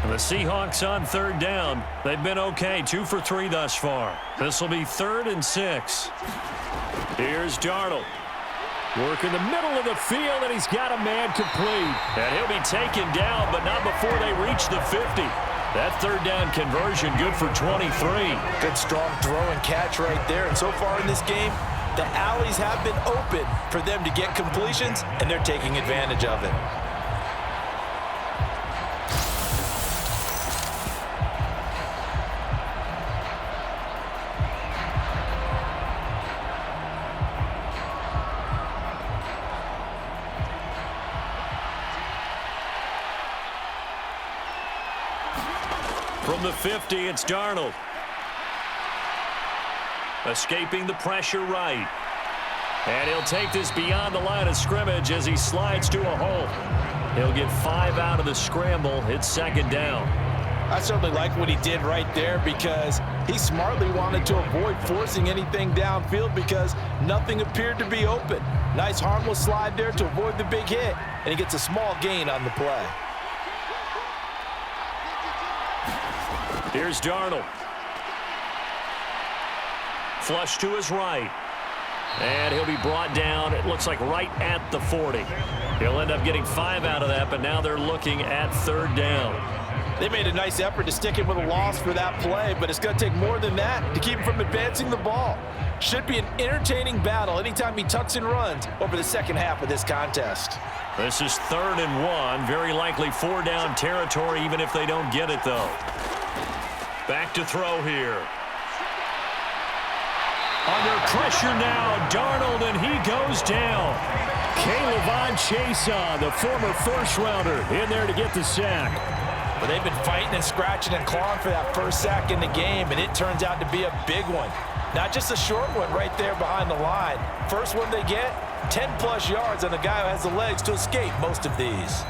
The Seahawks on third down. They've been okay, 2 for 3 thus far. This will be 3rd and 6. Here's Darnold. Work in the middle of the field, and he's got a man complete. And he'll be taken down, but not before they reach the 50. That third down conversion good for 23. Good strong throw and catch right there. And so far in this game, the alleys have been open for them to get completions, and they're taking advantage of it. From the 50, it's Darnold. Escaping the pressure right. And he'll take this beyond the line of scrimmage as he slides to a hole. He'll get 5 out of the scramble. It's 2nd down. I certainly like what he did right there because he smartly wanted to avoid forcing anything downfield because nothing appeared to be open. Nice harmless slide there to avoid the big hit, and he gets a small gain on the play. Here's Darnold. Flush to his right. And he'll be brought down, it looks like right at the 40. He'll end up getting 5 out of that, but now they're looking at 3rd down. They made a nice effort to stick him with a loss for that play, but it's going to take more than that to keep him from advancing the ball. Should be an entertaining battle anytime he tucks and runs over the second half of this contest. This is 3rd and 1, very likely 4 down territory even if they don't get it though. Back to throw here. Under pressure now, Darnold, and he goes down. Caleb Chason, the former first-rounder, in there to get the sack. Well, they've been fighting and scratching and clawing for that first sack in the game, and it turns out to be a big one. Not just a short one right there behind the line. First one they get, 10-plus yards on the guy who has the legs to escape most of these.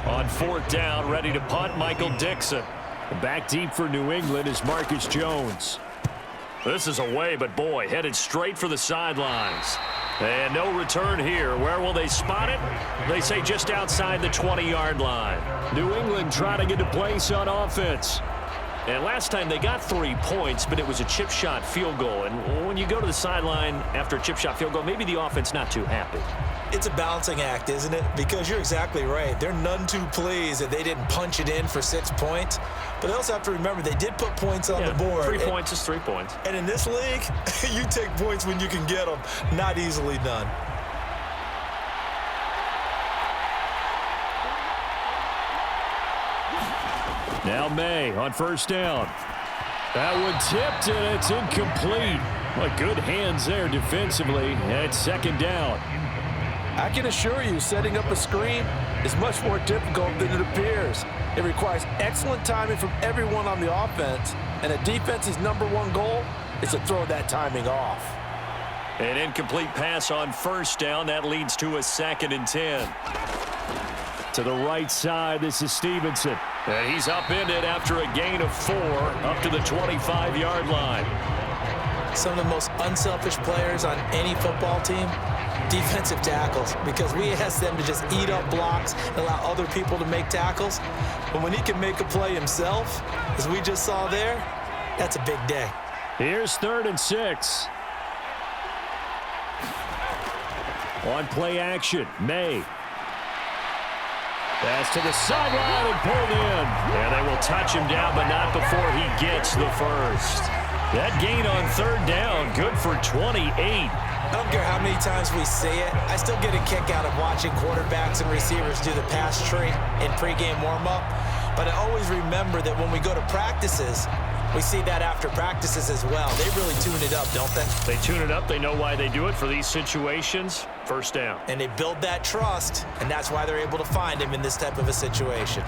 On 4th down, ready to punt, Michael Dixon. Back deep for New England is Marcus Jones. This is away, but boy, headed straight for the sidelines. And no return here. Where will they spot it? They say just outside the 20-yard line. New England trying to get a place on offense. And last time they got 3 points, but it was a chip shot field goal. And when you go to the sideline after a chip shot field goal, maybe the offense not too happy. It's a balancing act, isn't it? Because you're exactly right. They're none too pleased that they didn't punch it in for 6 points. But they also have to remember they did put points on the board. 3 points is 3 points. And in this league, you take points when you can get them. Not easily done. Now May on 1st down. That one tipped, and it's incomplete. Well, good hands there defensively. And it's 2nd down. I can assure you, setting up a screen is much more difficult than it appears. It requires excellent timing from everyone on the offense, and a defense's #1 goal is to throw that timing off. An incomplete pass on 1st down. That leads to a 2nd and 10. To the right side, this is Stevenson. And he's upended after a gain of 4 up to the 25-yard line. Some of the most unselfish players on any football team, defensive tackles, because we ask them to just eat up blocks and allow other people to make tackles. But when he can make a play himself, as we just saw there, that's a big day. Here's 3rd and 6. On play action, May. Pass to the sideline and pulled in. And they will touch him down, but not before he gets the first. That gain on 3rd down, good for 28. I don't care how many times we say it, I still get a kick out of watching quarterbacks and receivers do the pass tree in pregame warm-up. But I always remember that when we go to practices, we see that after practices as well. They really tune it up, don't they? They tune it up. They know why they do it for these situations. 1st down. And they build that trust, and that's why they're able to find him in this type of a situation.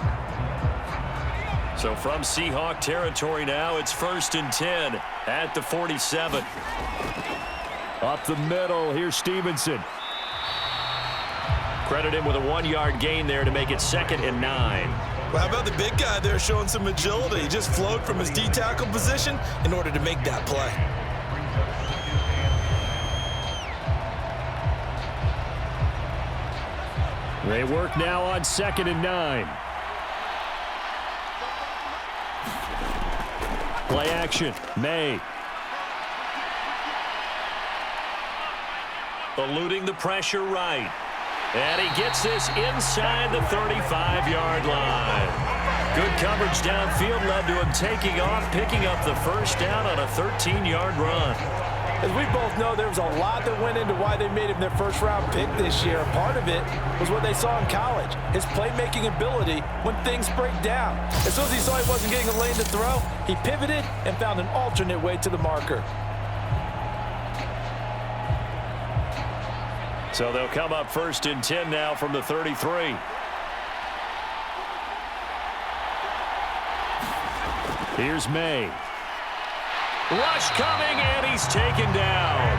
So from Seahawk territory now, it's 1st and 10 at the 47. Up the middle, here's Stevenson. Credit him with a 1-yard gain there to make it 2nd and 9. Well, how about the big guy there showing some agility? He just flowed from his D-tackle position in order to make that play. They work now on 2nd and 9. Play action. May. Eluding the pressure right. And he gets this inside the 35-yard line. Good coverage downfield led to him taking off, picking up the first down on a 13-yard run. As we both know, there was a lot that went into why they made him their first-round pick this year. Part of it was what they saw in college, his playmaking ability when things break down. As soon as he saw he wasn't getting a lane to throw, he pivoted and found an alternate way to the marker. So they'll come up 1st and 10 now from the 33. Here's May. Rush coming, and he's taken down.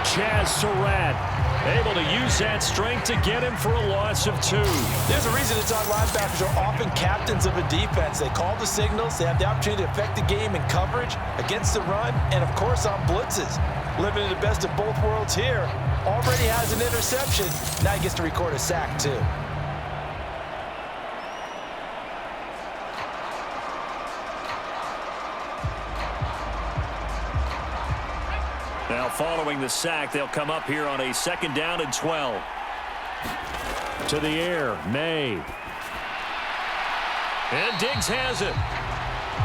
Chaz Surratt able to use that strength to get him for a loss of 2. There's a reason inside linebackers are often captains of a defense. They call the signals. They have the opportunity to affect the game in coverage, against the run, and, of course, on blitzes. Living in the best of both worlds here. Already has an interception. Now he gets to record a sack, too. Now following the sack, they'll come up here on a 2nd down and 12. To the air, May. And Diggs has it.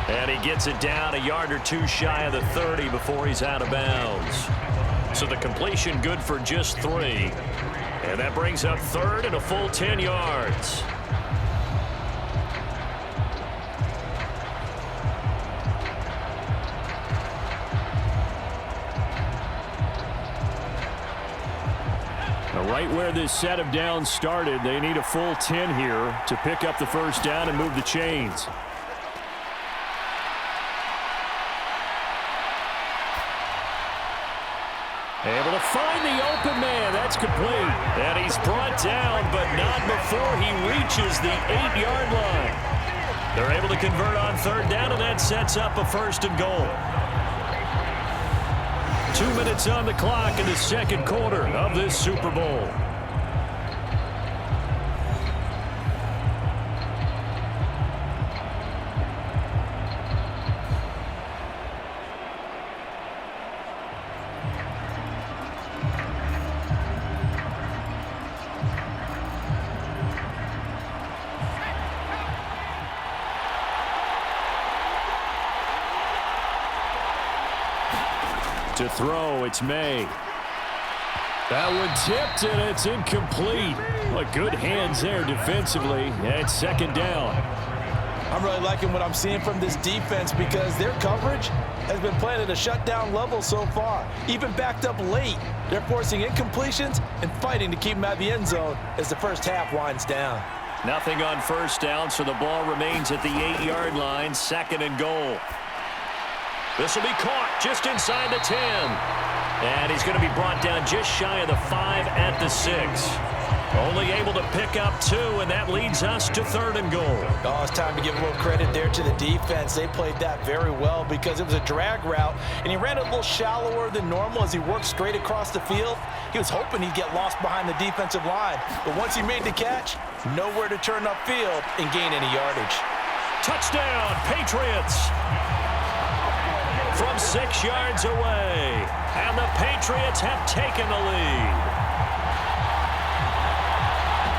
And he gets it down a yard or 2 shy of the 30 before he's out of bounds. So the completion good for just 3. And that brings up 3rd and a full 10 yards. Right where this set of downs started, they need a full 10 here to pick up the first down and move the chains. Able to find the open man. That's complete. And he's brought down, but not before he reaches the 8-yard line. They're able to convert on 3rd down, and that sets up a 1st and goal. 2 minutes on the clock in the 2nd quarter of this Super Bowl. To throw, it's May. That one tipped, and it's incomplete. Well, good hands there defensively. It's 2nd down. I'm really liking what I'm seeing from this defense because their coverage has been playing at a shutdown level so far. Even backed up late, they're forcing incompletions and fighting to keep them out of the end zone as the first half winds down. Nothing on 1st down, so the ball remains at the 8-yard line, 2nd and goal. This will be caught just inside the 10. And he's going to be brought down just shy of the 5 at the 6. Only able to pick up 2, and that leads us to 3rd and goal. Oh, it's time to give a little credit there to the defense. They played that very well because it was a drag route, and he ran it a little shallower than normal as he worked straight across the field. He was hoping he'd get lost behind the defensive line, but once he made the catch, nowhere to turn upfield and gain any yardage. Touchdown, Patriots! From 6 yards away, and the Patriots have taken the lead.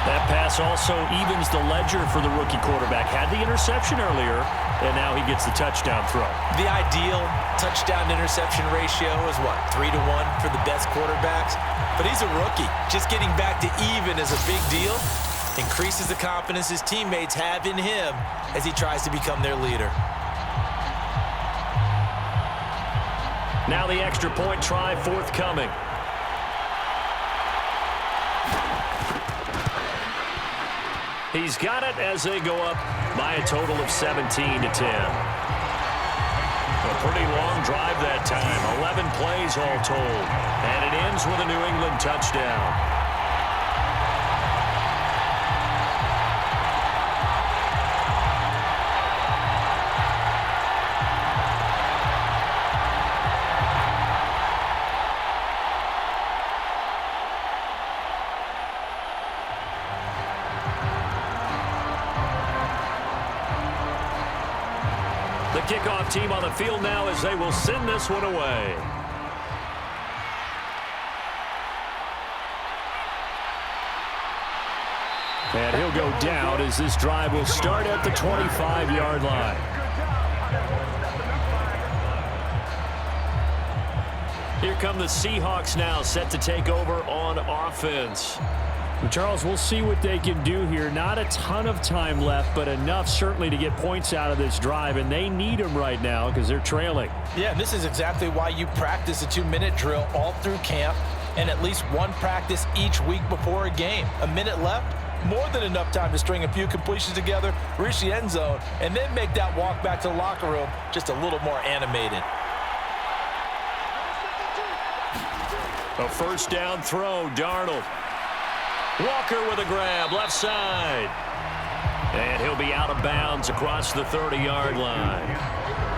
That pass also evens the ledger for the rookie quarterback. Had the interception earlier, and now he gets the touchdown throw. The ideal touchdown-interception ratio is what, 3-to-1 for the best quarterbacks? But he's a rookie. Just getting back to even is a big deal. Increases the confidence his teammates have in him as he tries to become their leader. Now the extra point try forthcoming. He's got it as they go up by a total of 17-10. A pretty long drive that time, 11 plays all told. And it ends with a New England touchdown. The kickoff team on the field now as they will send this one away. And he'll go down as this drive will start at the 25-yard line. Here come the Seahawks now, set to take over on offense. Charles, we'll see what they can do here. Not a ton of time left, but enough certainly to get points out of this drive, and they need them right now because they're trailing. Yeah, this is exactly why you practice a 2-minute drill all through camp and at least one practice each week before a game. A minute left, more than enough time to string a few completions together, reach the end zone, and then make that walk back to the locker room just a little more animated. A first down throw, Darnold. Walker with a grab, left side. And he'll be out of bounds across the 30-yard line.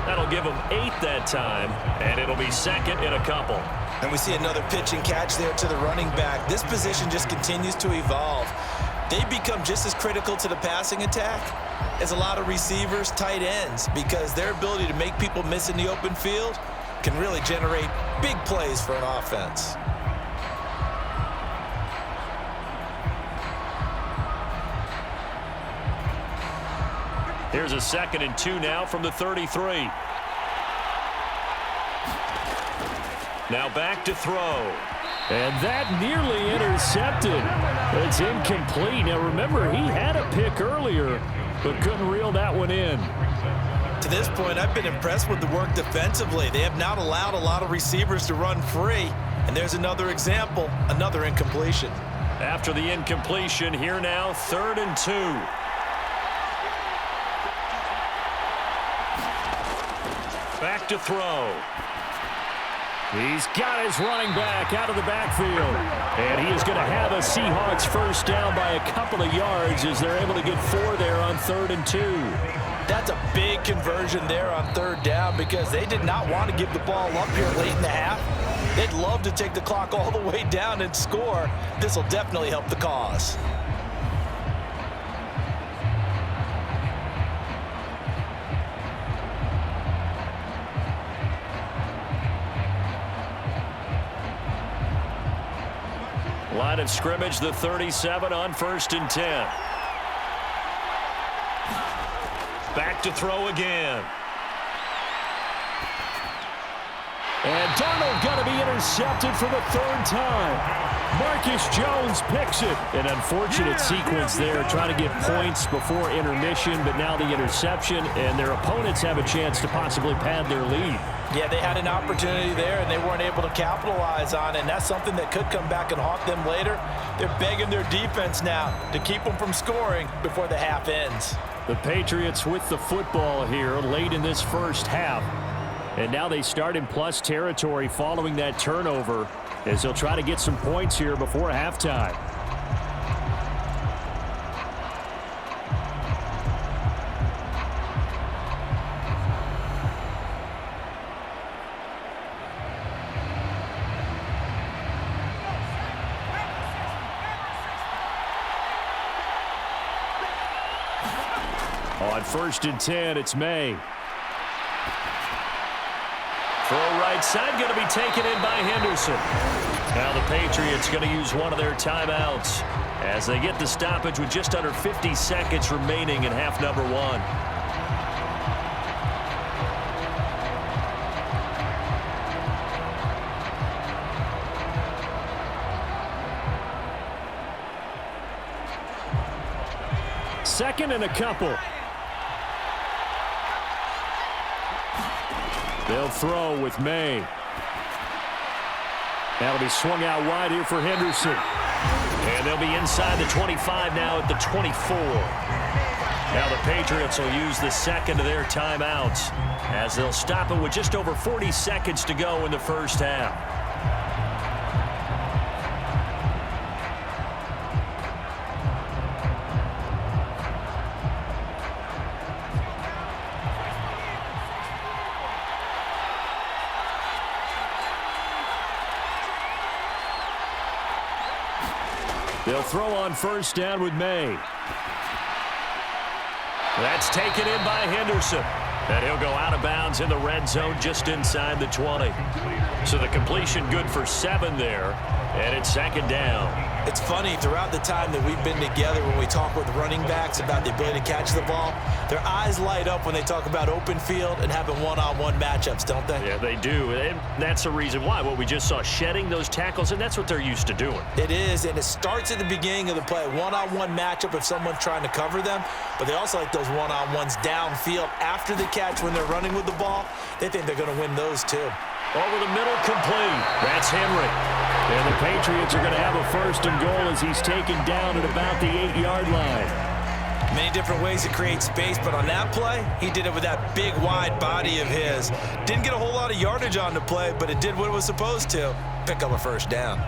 That'll give him 8 that time, and it'll be second and a couple. And we see another pitch and catch there to the running back. This position just continues to evolve. They become just as critical to the passing attack as a lot of receivers, tight ends, because their ability to make people miss in the open field can really generate big plays for an offense. Here's a 2nd and 2 now from the 33. Now back to throw. And that nearly intercepted. It's incomplete. Now remember, he had a pick earlier, but couldn't reel that one in. To this point, I've been impressed with the work defensively. They have not allowed a lot of receivers to run free. And there's another example, another incompletion. After the incompletion, here now, 3rd and 2. Back to throw. He's got his running back out of the backfield. And he is going to have a Seahawks first down by a couple of yards as they're able to get 4 there on 3rd and 2. That's a big conversion there on 3rd down because they did not want to give the ball up here late in the half. They'd love to take the clock all the way down and score. This will definitely help the cause. Line of scrimmage, the 37 on 1st and 10. Back to throw again. And Darnold going to be intercepted for the 3rd time. Marcus Jones picks it. An unfortunate sequence there, trying to get points before intermission, but now the interception, and their opponents have a chance to possibly pad their lead. Yeah, they had an opportunity there, and they weren't able to capitalize on it, and that's something that could come back and haunt them later. They're begging their defense now to keep them from scoring before the half ends. The Patriots with the football here late in this first half. And now they start in plus territory following that turnover as they'll try to get some points here before halftime. On 1st and 10, it's May. Throw right side, going to be taken in by Henderson. Now the Patriots going to use one of their timeouts as they get the stoppage with just under 50 seconds remaining in half number 1. Second and a couple. They'll throw with May. That'll be swung out wide here for Henderson. And they'll be inside the 25 now at the 24. Now the Patriots will use the 2nd of their timeouts as they'll stop it with just over 40 seconds to go in the first half. They'll throw on 1st down with May. That's taken in by Henderson. And he'll go out of bounds in the red zone just inside the 20. So the completion good for 7 there, and it's second down. It's funny, throughout the time that we've been together, when we talk with running backs about the ability to catch the ball, their eyes light up when they talk about open field and having one-on-one matchups, don't they? Yeah, they do. And that's the reason why. What we just saw, shedding those tackles, and that's what they're used to doing. It is, and it starts at the beginning of the play. One-on-one matchup if someone's trying to cover them, but they also like those one-on-ones downfield after the catch when they're running with the ball. They think they're going to win those too. Over the middle, complete. That's Henry. And the Patriots are going to have a first and goal as he's taken down at about the 8-yard line. Many different ways to create space, but on that play, he did it with that big, wide body of his. Didn't get a whole lot of yardage on the play, but it did what it was supposed to. Pick up a first down.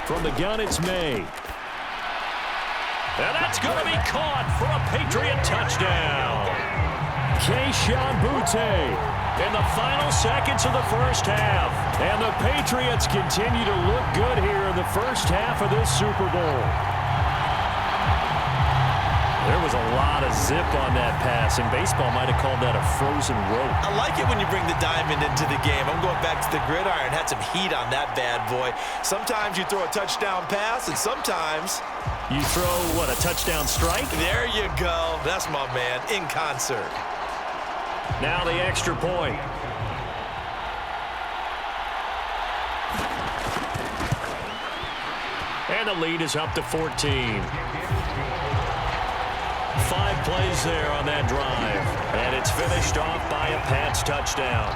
From the gun, it's May. And that's going to be caught for a Patriot touchdown. Keyshawn Butte in the final seconds of the first half. And the Patriots continue to look good here in the first half of this Super Bowl. There was a lot of zip on that pass, and baseball might have called that a frozen rope. I like it when you bring the diamond into the game. I'm going back to the gridiron. Had some heat on that bad boy. Sometimes you throw a touchdown pass, and sometimes you throw, what, a touchdown strike? There you go. That's my man, in concert. Now the extra point. And the lead is up to 14. 5 plays there on that drive. And it's finished off by a Pats touchdown.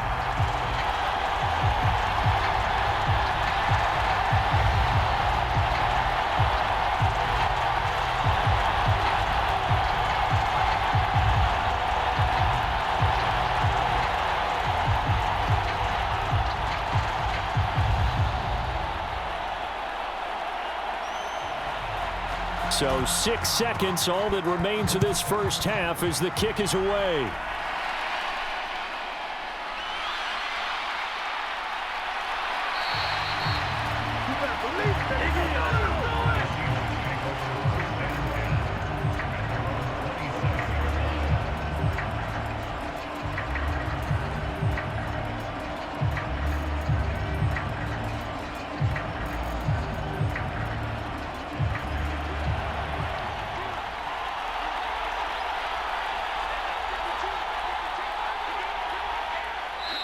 So 6 seconds, all that remains of this first half as the kick is away.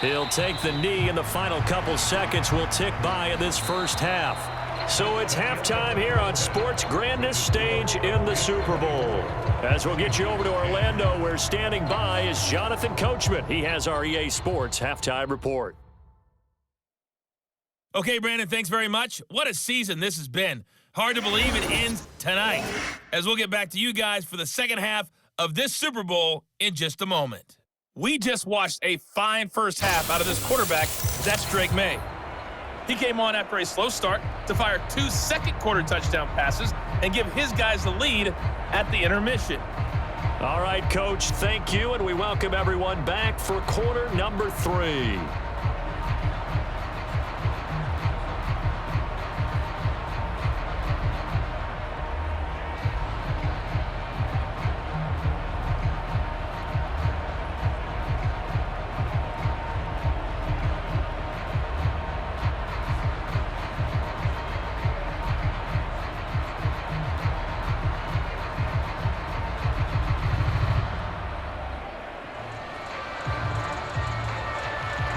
He'll take the knee, and the final couple seconds will tick by in this first half. So it's halftime here on sports' grandest stage in the Super Bowl. As we'll get you over to Orlando, where standing by is Jonathan Coachman. He has our EA Sports halftime report. Okay, Brandon, thanks very much. What a season this has been. Hard to believe it ends tonight, as we'll get back to you guys for the second half of this Super Bowl in just a moment. We just watched a fine first half out of this quarterback. That's Drake May. He came on after a slow start to fire 2 second-quarter touchdown passes and give his guys the lead at the intermission. All right, Coach, thank you, and we welcome everyone back for quarter number 3.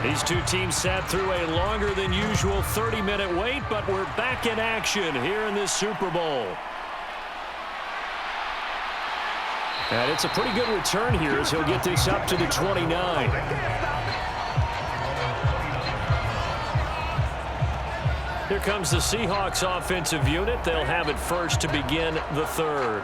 These two teams sat through a longer than usual 30-minute wait, but we're back in action here in this Super Bowl. And it's a pretty good return here as he'll get this up to the 29. Here comes the Seahawks offensive unit. They'll have it first to begin the third.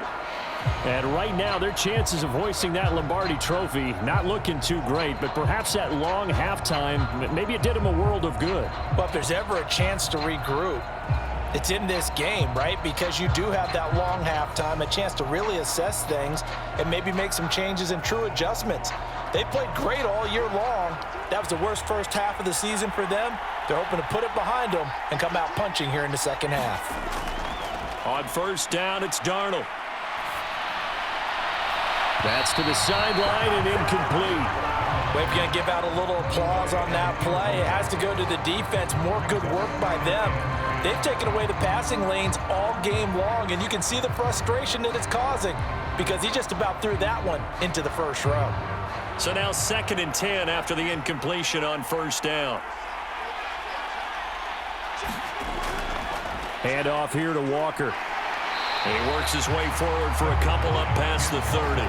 And right now, their chances of hoisting that Lombardi trophy not looking too great, but perhaps that long halftime, maybe it did them a world of good. But if there's ever a chance to regroup, it's in this game, right? Because you do have that long halftime, a chance to really assess things and maybe make some changes and true adjustments. They played great all year long. That was the worst first half of the season for them. They're hoping to put it behind them and come out punching here in the second half. On first down, it's Darnold. That's to the sideline and incomplete. We're going to give out a little applause on that play. It has to go to the defense. More good work by them. They've taken away the passing lanes all game long, and you can see the frustration that it's causing because he just about threw that one into the first row. So now 2nd and 10 after the incompletion on first down. Hand off here to Walker. And he works his way forward for a couple up past the 30.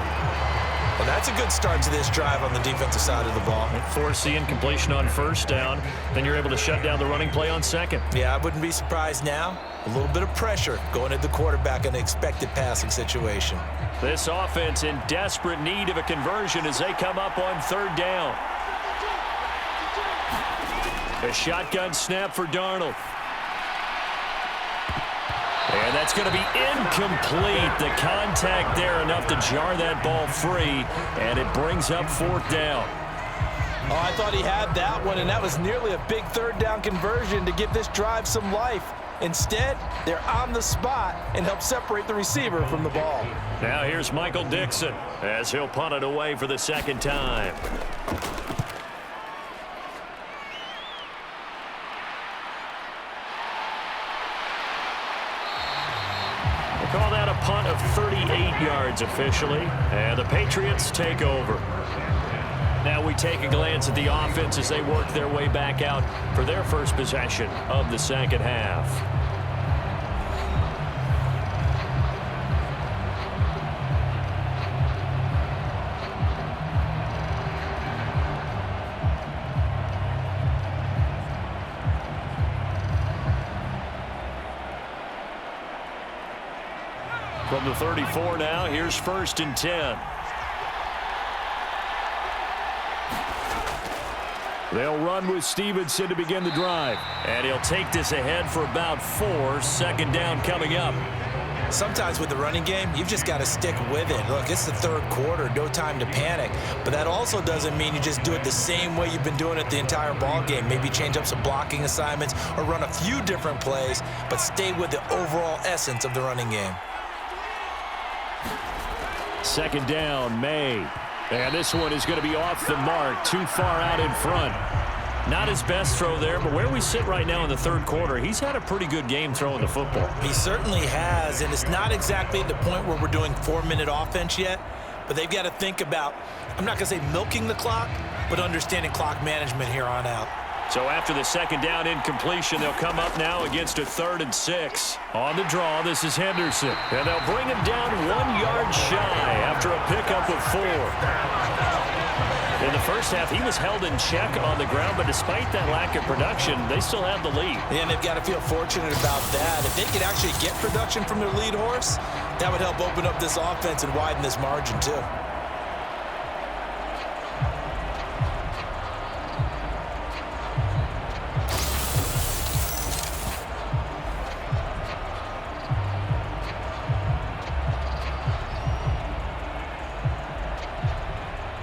Well, that's a good start to this drive on the defensive side of the ball. Force the incompletion on first down. Then you're able to shut down the running play on second. Yeah, I wouldn't be surprised now. A little bit of pressure going at the quarterback in an expected passing situation. This offense in desperate need of a conversion as they come up on 3rd down. A shotgun snap for Darnold. And that's going to be incomplete. The contact there enough to jar that ball free, and it brings up 4th down. Oh, I thought he had that one, and that was nearly a big 3rd down conversion to give this drive some life. Instead, they're on the spot and help separate the receiver from the ball. Now here's Michael Dixon as he'll punt it away for the 2nd time. Call that a punt of 38 yards officially, and the Patriots take over. Now we take a glance at the offense as they work their way back out for their first possession of the second half. From the 34 now, here's 1st and 10. They'll run with Stevenson to begin the drive. And he'll take this ahead for about 4. 2nd down coming up. Sometimes with the running game, you've just got to stick with it. Look, it's the 3rd quarter, no time to panic. But that also doesn't mean you just do it the same way you've been doing it the entire ball game. Maybe change up some blocking assignments or run a few different plays, but stay with the overall essence of the running game. 2nd down, May. And this one is going to be off the mark, too far out in front. Not his best throw there, but where we sit right now in the 3rd quarter, he's had a pretty good game throwing the football. He certainly has, and it's not exactly at the point where we're doing 4-minute offense yet, but they've got to think about, I'm not going to say milking the clock, but understanding clock management here on out. So after the 2nd down incompletion, they'll come up now against a 3rd and 6. On the draw, this is Henderson. And they'll bring him down 1 yard shy after a pickup of 4. In the first half, he was held in check on the ground, but despite that lack of production, they still have the lead. And they've got to feel fortunate about that. If they could actually get production from their lead horse, that would help open up this offense and widen this margin too.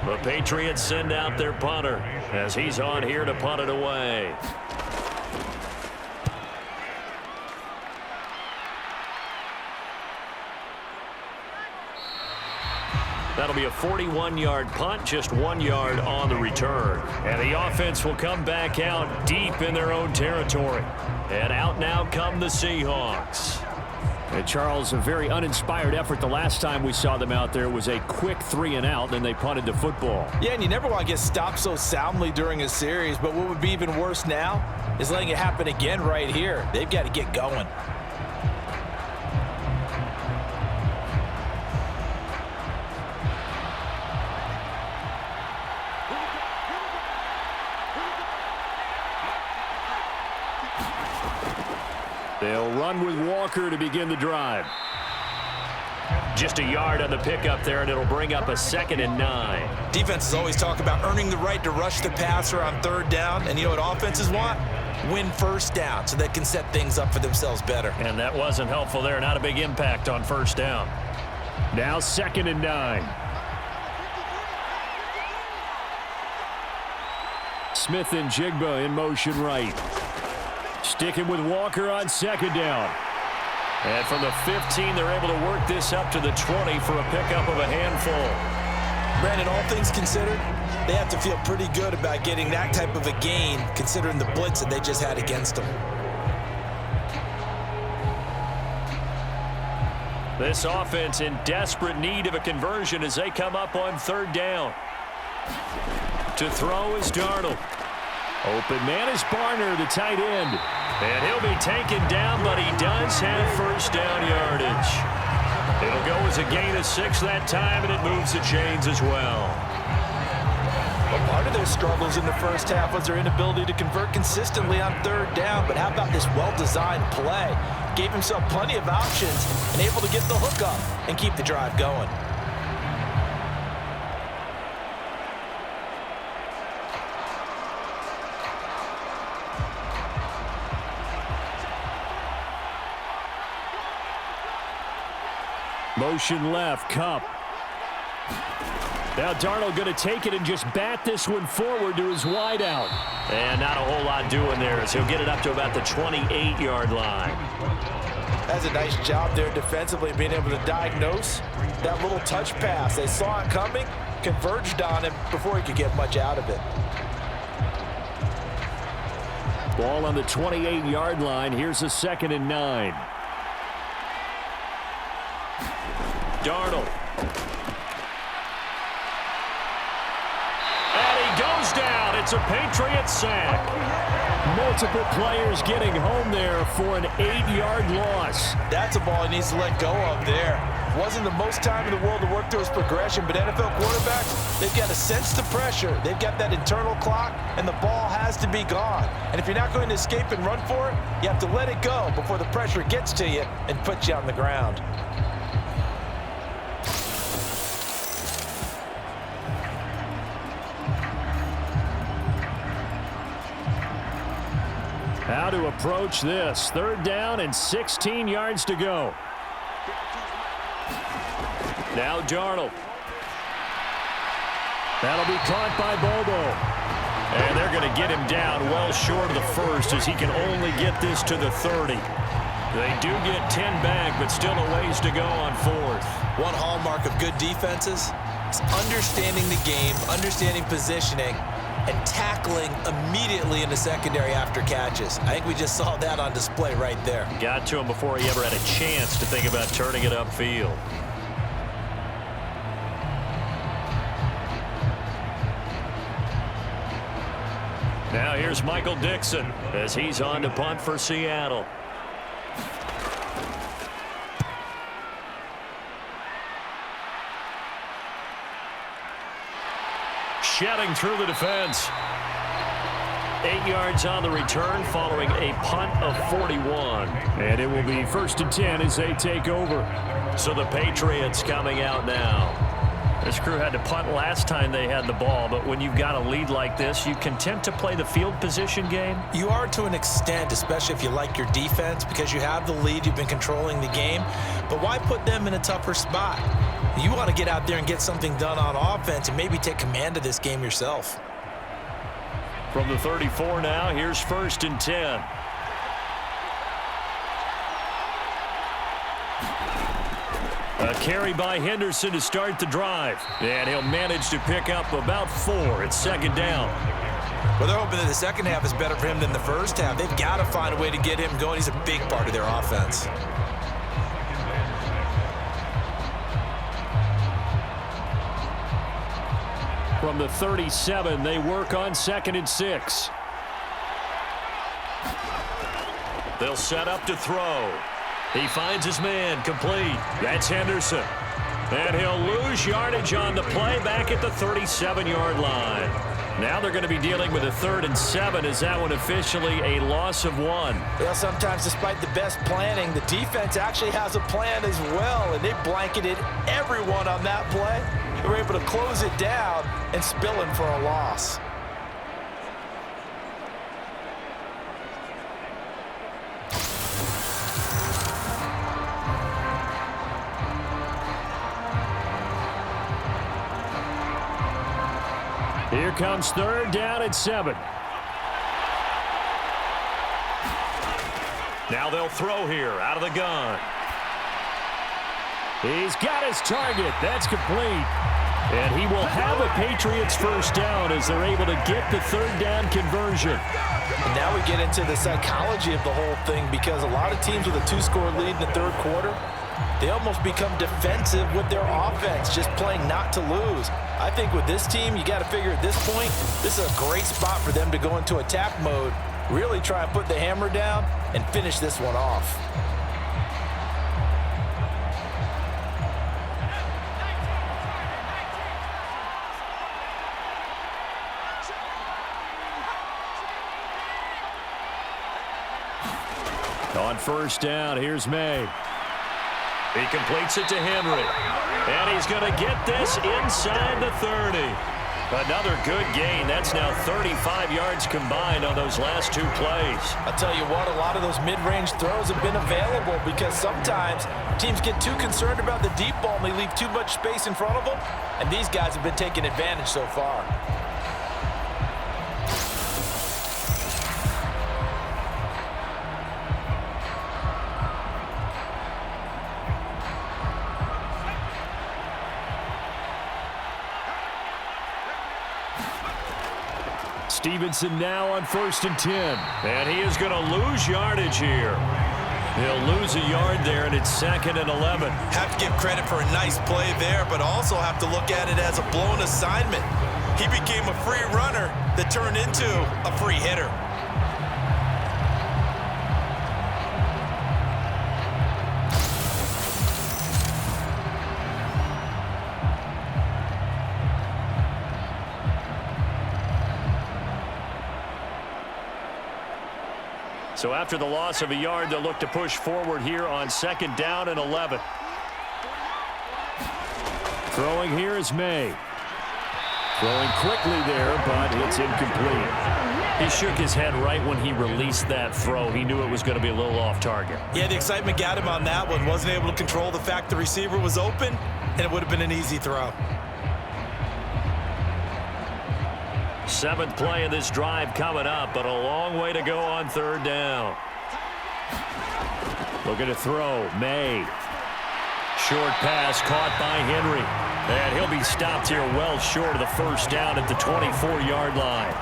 The Patriots send out their punter as he's on here to punt it away. That'll be a 41-yard punt, just 1 yard on the return. And the offense will come back out deep in their own territory. And out now come the Seahawks. And Charles, a very uninspired effort the last time we saw them out there was a quick 3 and out, then they punted the football. Yeah, and you never want to get stopped so soundly during a series, but what would be even worse now is letting it happen again right here. They've got to get going. They'll run with Walker to begin the drive. Just a yard on the pickup there, and it'll bring up a 2nd and 9. Defenses always talk about earning the right to rush the passer on 3rd down, and you know what offenses want? Win 1st down so they can set things up for themselves better. And that wasn't helpful there. Not a big impact on 1st down. Now 2nd and 9. Smith and Jigba in motion right. Sticking with Walker on 2nd down. And from the 15, they're able to work this up to the 20 for a pickup of a handful. Brandon, all things considered, they have to feel pretty good about getting that type of a gain, considering the blitz that they just had against them. This offense in desperate need of a conversion as they come up on third down. To throw is Darnold. Open man is Barner, the tight end. And he'll be taken down, but he does have first down yardage. It'll go as a gain of 6 that time, and it moves the chains as well. Well, part of their struggles in the first half was their inability to convert consistently on third down. But how about this well-designed play? Gave himself plenty of options and able to get the hook up and keep the drive going. Motion left, Kupp. Now Darnold going to take it and just bat this one forward to his wideout. And not a whole lot doing there as he'll get it up to about the 28-yard line. That's a nice job there defensively, being able to diagnose that little touch pass. They saw it coming, converged on him before he could get much out of it. Ball on the 28-yard line. Here's a 2nd and 9. Darnold. And he goes down. It's a Patriots sack. Multiple players getting home there for an 8-yard loss. That's a ball he needs to let go of there. Wasn't the most time in the world to work through his progression, but NFL quarterbacks, they've got to sense the pressure. They've got that internal clock, and the ball has to be gone. And if you're not going to escape and run for it, you have to let it go before the pressure gets to you and puts you on the ground. How to approach this. 3rd down and 16 yards to go. Now Darnold. That'll be caught by Bobo. And they're going to get him down well short of the first as he can only get this to the 30. They do get 10 back, but still a ways to go on 4th. One hallmark of good defenses is understanding the game, understanding positioning, and tackling immediately in the secondary after catches. I think we just saw that on display right there. Got to him before he ever had a chance to think about turning it upfield. Now here's Michael Dixon as he's on to punt for Seattle. Shedding through the defense. 8 yards on the return following a punt of 41. And it will be 1st and 10 as they take over. So the Patriots coming out now. This crew had to punt last time they had the ball, but when you've got a lead like this, you content to play the field position game? You are to an extent, especially if you like your defense, because you have the lead, you've been controlling the game. But why put them in a tougher spot? You want to get out there and get something done on offense and maybe take command of this game yourself. From the 34 now, here's 1st and 10. A carry by Henderson to start the drive. And he'll manage to pick up about 4. It's 2nd down. Well, they're hoping that the second half is better for him than the first half. They've got to find a way to get him going. He's a big part of their offense. From the 37, they work on 2nd and 6. They'll set up to throw. He finds his man, complete. That's Henderson. And he'll lose yardage on the play back at the 37-yard line. Now they're going to be dealing with a 3rd and 7. Is that one officially a loss of 1? Well, sometimes despite the best planning, the defense actually has a plan as well, and they blanketed everyone on that play. They were able to close it down and spill him for a loss. Here comes 3rd down and 7. Now they'll throw here out of the gun. He's got his target. That's complete. And he will have a Patriots first down as they're able to get the third down conversion. And now we get into the psychology of the whole thing, because a lot of teams with a 2-score lead in the third quarter, they almost become defensive with their offense, just playing not to lose. I think with this team, you got to figure at this point, this is a great spot for them to go into attack mode, really try and put the hammer down and finish this one off. On first down, here's May. He completes it to Henry. And he's going to get this inside the 30. Another good gain. That's now 35 yards combined on those last 2 plays. I'll tell you what, a lot of those mid-range throws have been available, because sometimes teams get too concerned about the deep ball and they leave too much space in front of them. And these guys have been taking advantage so far. Stevenson now on 1st and 10. And he is going to lose yardage here. He'll lose a yard there, and it's 2nd and 11. Have to give credit for a nice play there, but also have to look at it as a blown assignment. He became a free runner that turned into a free hitter. So after the loss of a yard, they'll look to push forward here on 2nd down and 11. Throwing here is May. Throwing quickly there, but it's incomplete. He shook his head right when he released that throw. He knew it was going to be a little off target. Yeah, the excitement got him on that one. Wasn't able to control the fact the receiver was open, and it would have been an easy throw. 7th play of this drive coming up, but a long way to go on 3rd down. Looking to throw, May. Short pass caught by Henry. And he'll be stopped here well short of the first down at the 24-yard line.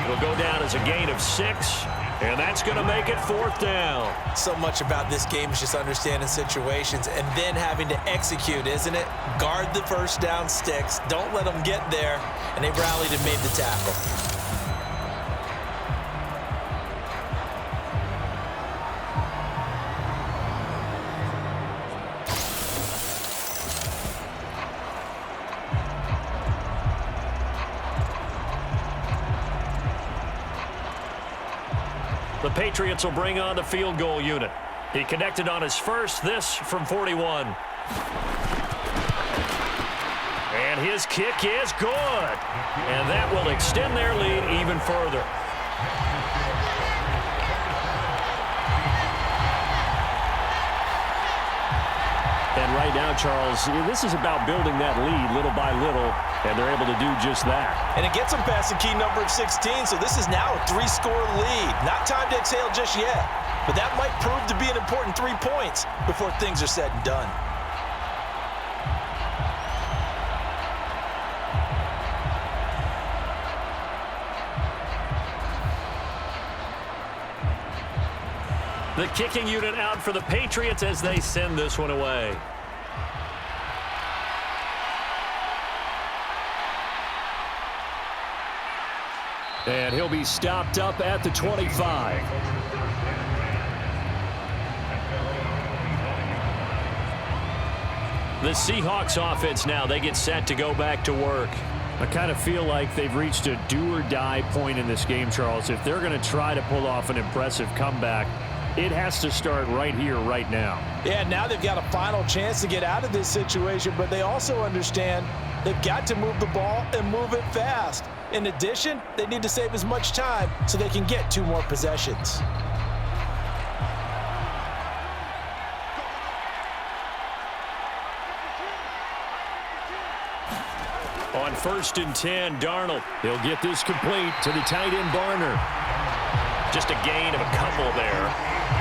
It'll go down as a gain of 6, and that's going to make it 4th down. So much about this game is just understanding situations and then having to execute, isn't it? Guard the first down sticks. Don't let them get there. And they rallied and made the tackle. The Patriots will bring on the field goal unit. He connected on his first, this from 41. And his kick is good. And that will extend their lead even further. And right now, Charles, this is about building that lead little by little, and they're able to do just that. And it gets them past the key number of 16, so this is now a 3-score lead. Not time to exhale just yet, but that might prove to be an important 3 points before things are said and done. The kicking unit out for the Patriots as they send this one away. And he'll be stopped up at the 25. The Seahawks offense now, they get set to go back to work. I kind of feel like they've reached a do-or-die point in this game, Charles. If they're going to try to pull off an impressive comeback, it has to start right here, right now. Yeah, now they've got a final chance to get out of this situation, but they also understand they've got to move the ball and move it fast. In addition, they need to save as much time so they can get 2 more possessions. On 1st and 10, Darnold. He'll get this complete to the tight end, Barner. Just a gain of a couple there.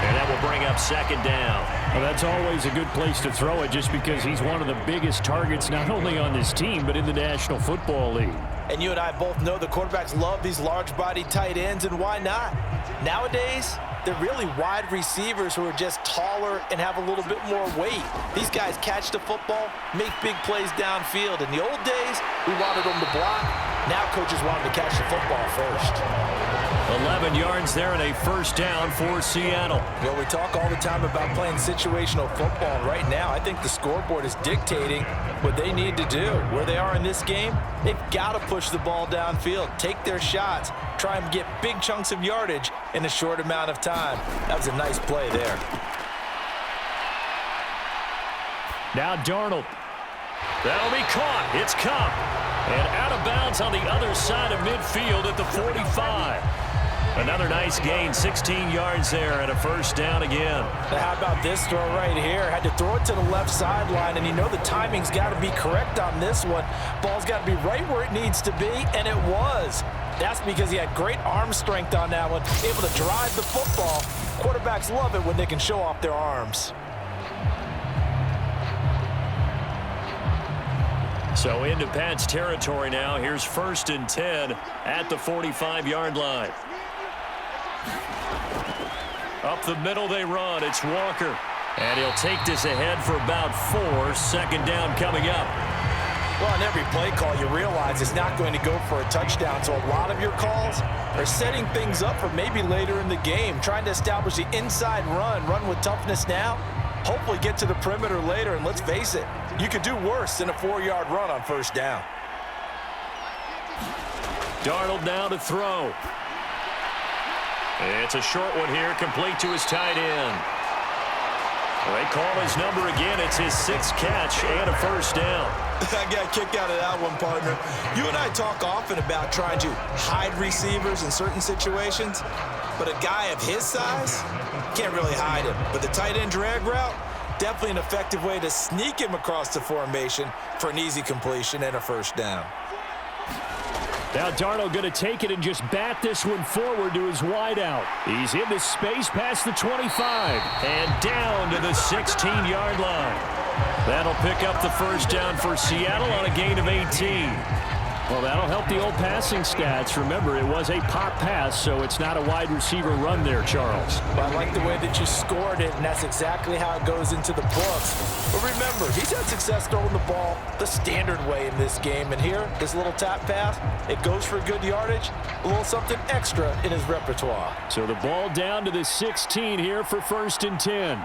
And that will bring up second down. Well, that's always a good place to throw it just because he's one of the biggest targets not only on this team but in the National Football League. And you and I both know the quarterbacks love these large-body tight ends, and why not? Nowadays, they're really wide receivers who are just taller and have a little bit more weight. These guys catch the football, make big plays downfield. In the old days, we wanted them to block. Now coaches want them to catch the football first. 11 yards there and a first down for Seattle. Well, we talk all the time about playing situational football, and right now I think the scoreboard is dictating what they need to do. Where they are in this game, they've got to push the ball downfield, take their shots, try and get big chunks of yardage in a short amount of time. That was a nice play there. Now Darnold. That'll be caught. It's Cup. And out of bounds on the other side of midfield at the 45. Another nice gain, 16 yards there and a first down again. How about this throw right here? Had to throw it to the left sideline, and you know the timing's got to be correct on this one. Ball's got to be right where it needs to be, and it was. That's because he had great arm strength on that one, able to drive the football. Quarterbacks love it when they can show off their arms. So into Pat's territory now. Here's 1st and 10 at the 45-yard line. Up the middle they run. It's Walker. And he'll take this ahead for about 4. Second down coming up. Well, on every play call, you realize it's not going to go for a touchdown. So a lot of your calls are setting things up for maybe later in the game, trying to establish the inside run with toughness now, hopefully get to the perimeter later. And let's face it, you could do worse than a 4-yard run on first down. Darnold now to throw. It's a short one here, complete to his tight end. They call his number again. It's his 6th catch and a first down. I got a kick out of that one, partner. You and I talk often about trying to hide receivers in certain situations, but a guy of his size can't really hide him. But the tight end drag route, definitely an effective way to sneak him across the formation for an easy completion and a first down. Now Darnold going to take it and just bat this one forward to his wideout. He's in the space past the 25 and down to the 16-yard line. That'll pick up the first down for Seattle on a gain of 18. Well, that'll help the old passing stats. Remember, it was a pop pass, so it's not a wide receiver run there, Charles. But I like the way that you scored it, and that's exactly how it goes into the books. But remember, he's had success throwing the ball the standard way in this game. And here, this little tap pass, it goes for good yardage, a little something extra in his repertoire. So the ball down to the 16 here for 1st and 10.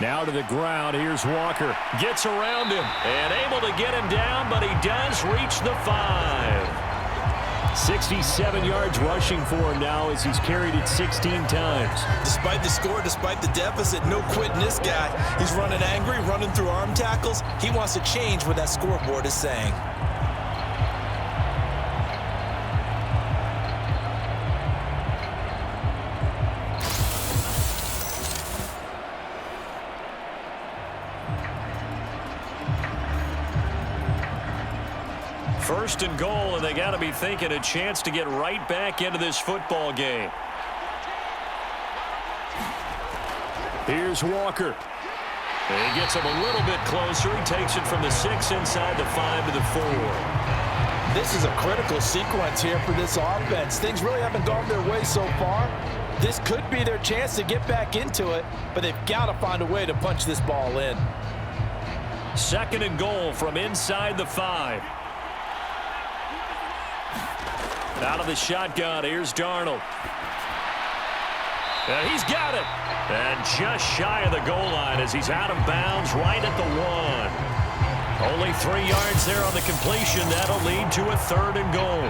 Now to the ground. Here's Walker. Gets around him and able to get him down, but he does reach the 5. 67 yards rushing for him now as he's carried it 16 times. Despite the score, despite the deficit, no quitting this guy. He's running angry, running through arm tackles. He wants to change what that scoreboard is saying. First and goal, and they got to be thinking a chance to get right back into this football game. Here's Walker. And he gets him a little bit closer. He takes it from the 6 inside the 5 to the 4. This is a critical sequence here for this offense. Things really haven't gone their way so far. This could be their chance to get back into it, but they've got to find a way to punch this ball in. Second and goal from inside the 5. Out of the shotgun, here's Darnold. And he's got it. And just shy of the goal line as he's out of bounds right at the 1. Only 3 yards there on the completion. That'll lead to a 3rd and goal.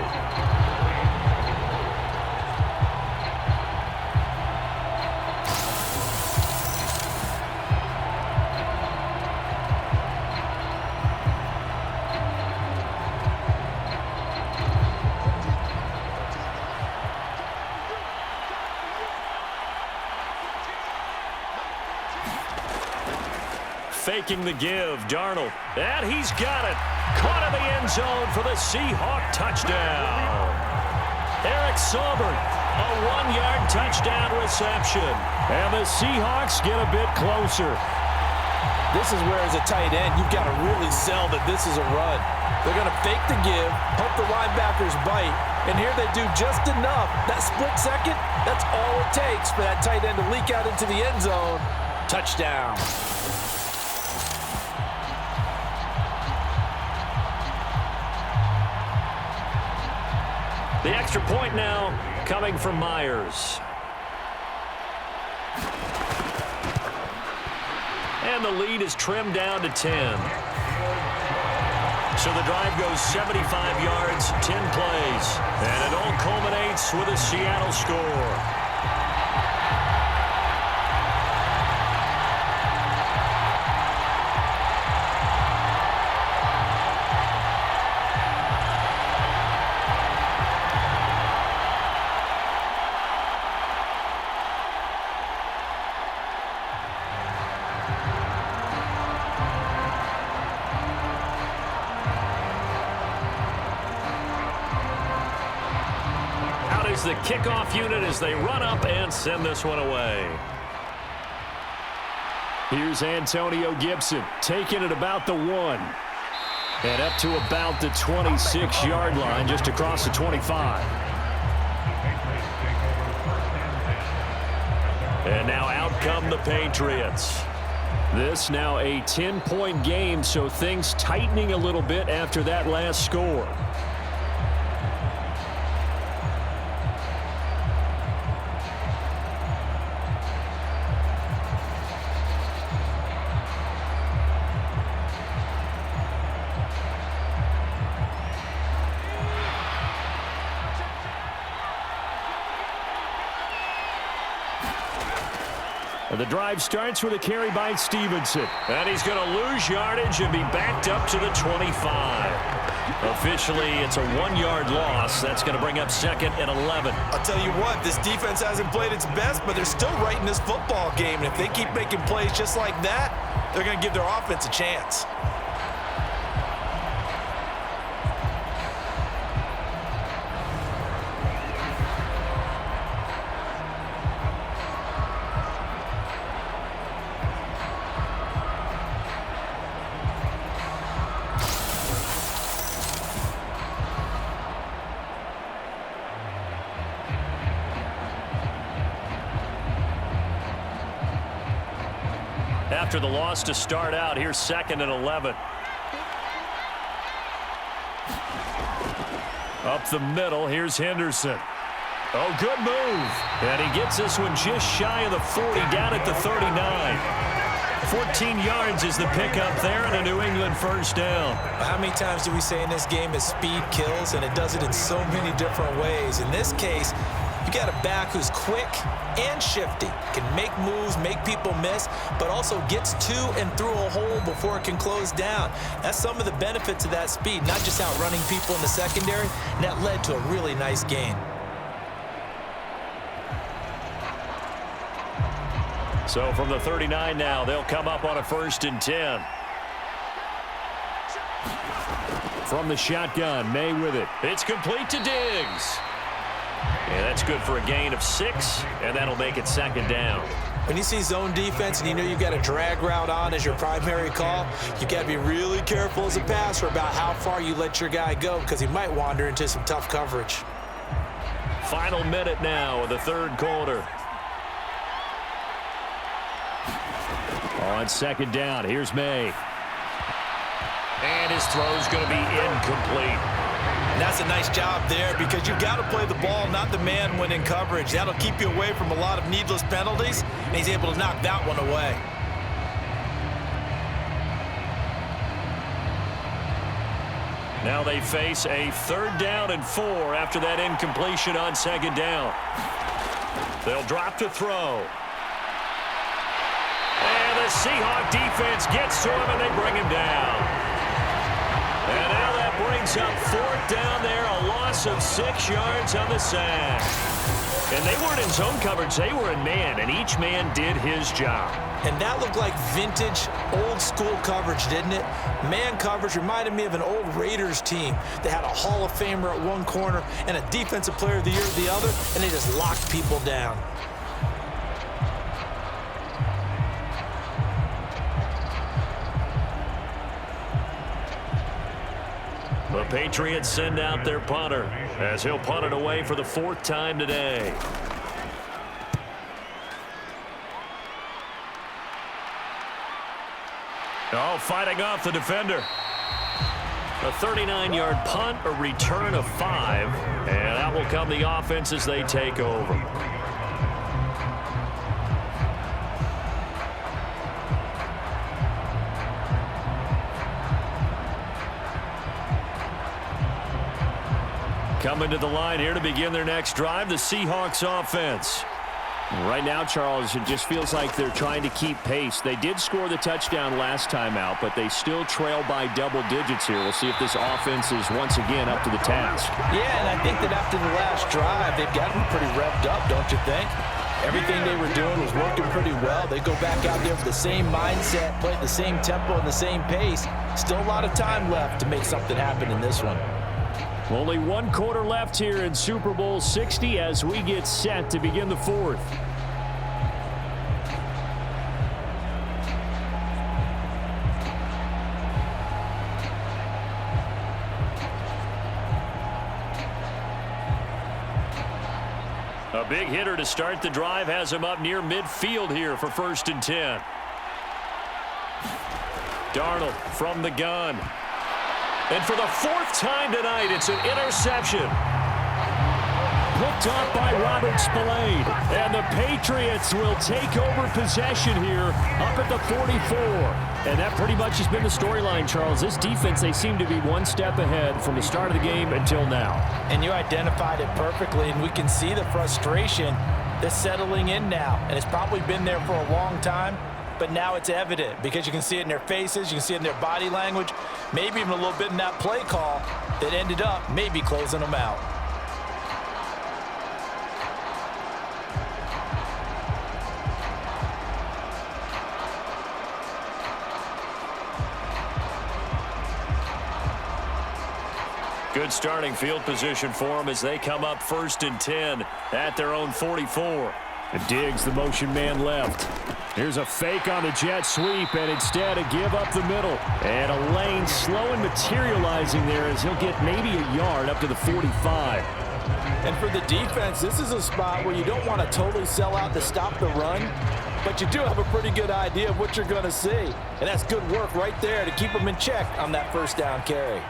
Faking the give, Darnold. And he's got it. Caught in the end zone for the Seahawk touchdown. Eric Saubert, a 1-yard touchdown reception. And the Seahawks get a bit closer. This is where, as a tight end, you've got to really sell that this is a run. They're going to fake the give, hope the linebackers bite, and here they do just enough. That split second, that's all it takes for that tight end to leak out into the end zone. Touchdown. The extra point now coming from Myers. And the lead is trimmed down to 10. So the drive goes 75 yards, 10 plays. And it all culminates with a Seattle score. The kickoff unit as they run up and send this one away. Here's Antonio Gibson taking it about the 1 and up to about the 26-yard line, just across the 25. And now out come the Patriots. This now a 10-point game, so things tightening a little bit after that last score. The drive starts with a carry by Stevenson. And he's going to lose yardage and be backed up to the 25. Officially, it's a 1-yard loss. That's going to bring up 2nd and 11. I'll tell you what, this defense hasn't played its best, but they're still right in this football game. And if they keep making plays just like that, they're going to give their offense a chance. After the loss to start out, here's 2nd and 11. Up the middle, here's Henderson. Oh, good move. And he gets this one just shy of the 40, down at the 39. 14 yards is the pickup there, and a New England first down. How many times do we say in this game that speed kills, and it does it in so many different ways? In this case, you got a back who's quick and shifty, can make moves, make people miss, but also gets to and through a hole before it can close down. That's some of the benefits of that speed, not just outrunning people in the secondary, and that led to a really nice gain. So from the 39 now, they'll come up on a 1st and 10. From the shotgun, May with it. It's complete to Diggs. And that's good for a gain of 6, and that'll make it 2nd down. When you see zone defense and you know you've got a drag route on as your primary call, you've got to be really careful as a passer about how far you let your guy go because he might wander into some tough coverage. Final minute now of the 3rd quarter. On 2nd down, here's May. And his throw's going to be incomplete. And that's a nice job there because you've got to play the ball, not the man when in coverage. That'll keep you away from a lot of needless penalties, and he's able to knock that one away. Now they face a 3rd down and 4 after that incompletion on 2nd down. They'll drop to throw. And the Seahawk defense gets to him, and they bring him down. And now that brings up 4th down there, a loss of 6 yards on the sack. And they weren't in zone coverage, they were in man, and each man did his job. And that looked like vintage, old-school coverage, didn't it? Man coverage reminded me of an old Raiders team that had a Hall of Famer at one corner and a Defensive Player of the Year at the other, and they just locked people down. The Patriots send out their punter as he'll punt it away for the 4th time today. Oh, fighting off the defender. A 39-yard punt, a return of 5, and out will come the offense as they take over. Coming to the line here to begin their next drive, the Seahawks offense. Right now, Charles, it just feels like they're trying to keep pace. They did score the touchdown last time out, but they still trail by double digits here. We'll see if this offense is once again up to the task. Yeah, and I think that after the last drive, they've gotten pretty revved up, don't you think? Everything they were doing was working pretty well. They go back out there with the same mindset, play at the same tempo and the same pace. Still a lot of time left to make something happen in this one. Only 1 quarter left here in Super Bowl 60 as we get set to begin the 4th. A big hitter to start the drive has him up near midfield here for 1st and 10. Darnold from the gun. And for the 4th time tonight, it's an interception. Picked off by Robert Spillane. And the Patriots will take over possession here up at the 44. And that pretty much has been the storyline, Charles. This defense, they seem to be one step ahead from the start of the game until now. And you identified it perfectly, and we can see the frustration that's settling in now. And it's probably been there for a long time. But now it's evident because you can see it in their faces, you can see it in their body language, maybe even a little bit in that play call that ended up maybe closing them out. Good starting field position for them as they come up 1st and 10 at their own 44. And Diggs, the motion man left. Here's a fake on the jet sweep, and instead a give up the middle. And a lane slow and materializing there as he'll get maybe a yard up to the 45. And for the defense, this is a spot where you don't want to totally sell out to stop the run, but you do have a pretty good idea of what you're going to see. And that's good work right there to keep them in check on that 1st down carry.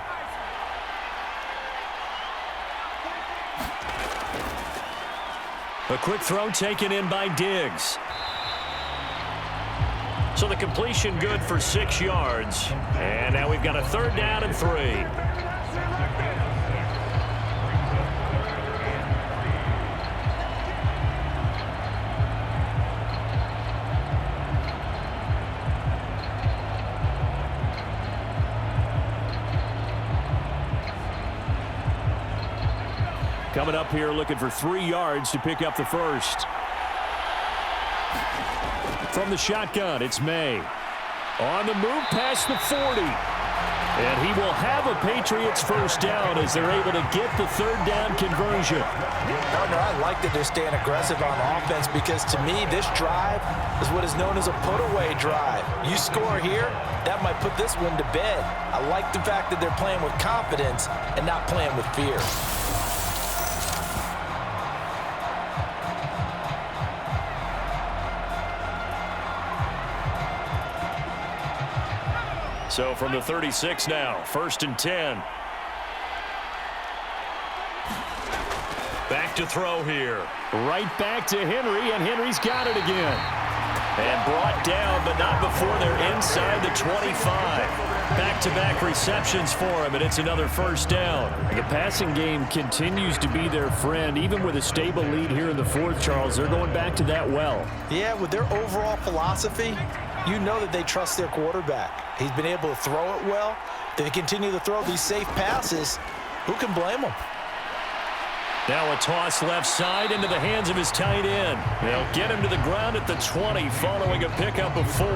A quick throw taken in by Diggs. So the completion good for 6 yards. And now we've got a 3rd down and 3. Coming up here looking for 3 yards to pick up the 1st. From the shotgun, it's May. On the move past the 40. And he will have a Patriots 1st down as they're able to get the 3rd down conversion. Partner, I like that they're staying aggressive on offense because to me, this drive is what is known as a put-away drive. You score here, that might put this one to bed. I like the fact that they're playing with confidence and not playing with fear. So from the 36 now, 1st and 10. Back to throw here. Right back to Henry, and Henry's got it again. And brought down, but not before they're inside the 25. Back-to-back receptions for him, and it's another 1st down. The passing game continues to be their friend. Even with a stable lead here in the 4th, Charles, they're going back to that well. Yeah, with their overall philosophy, you know that they trust their quarterback. He's been able to throw it well. They continue to throw these safe passes. Who can blame them? Now a toss left side into the hands of his tight end. They'll get him to the ground at the 20 following a pickup of 4.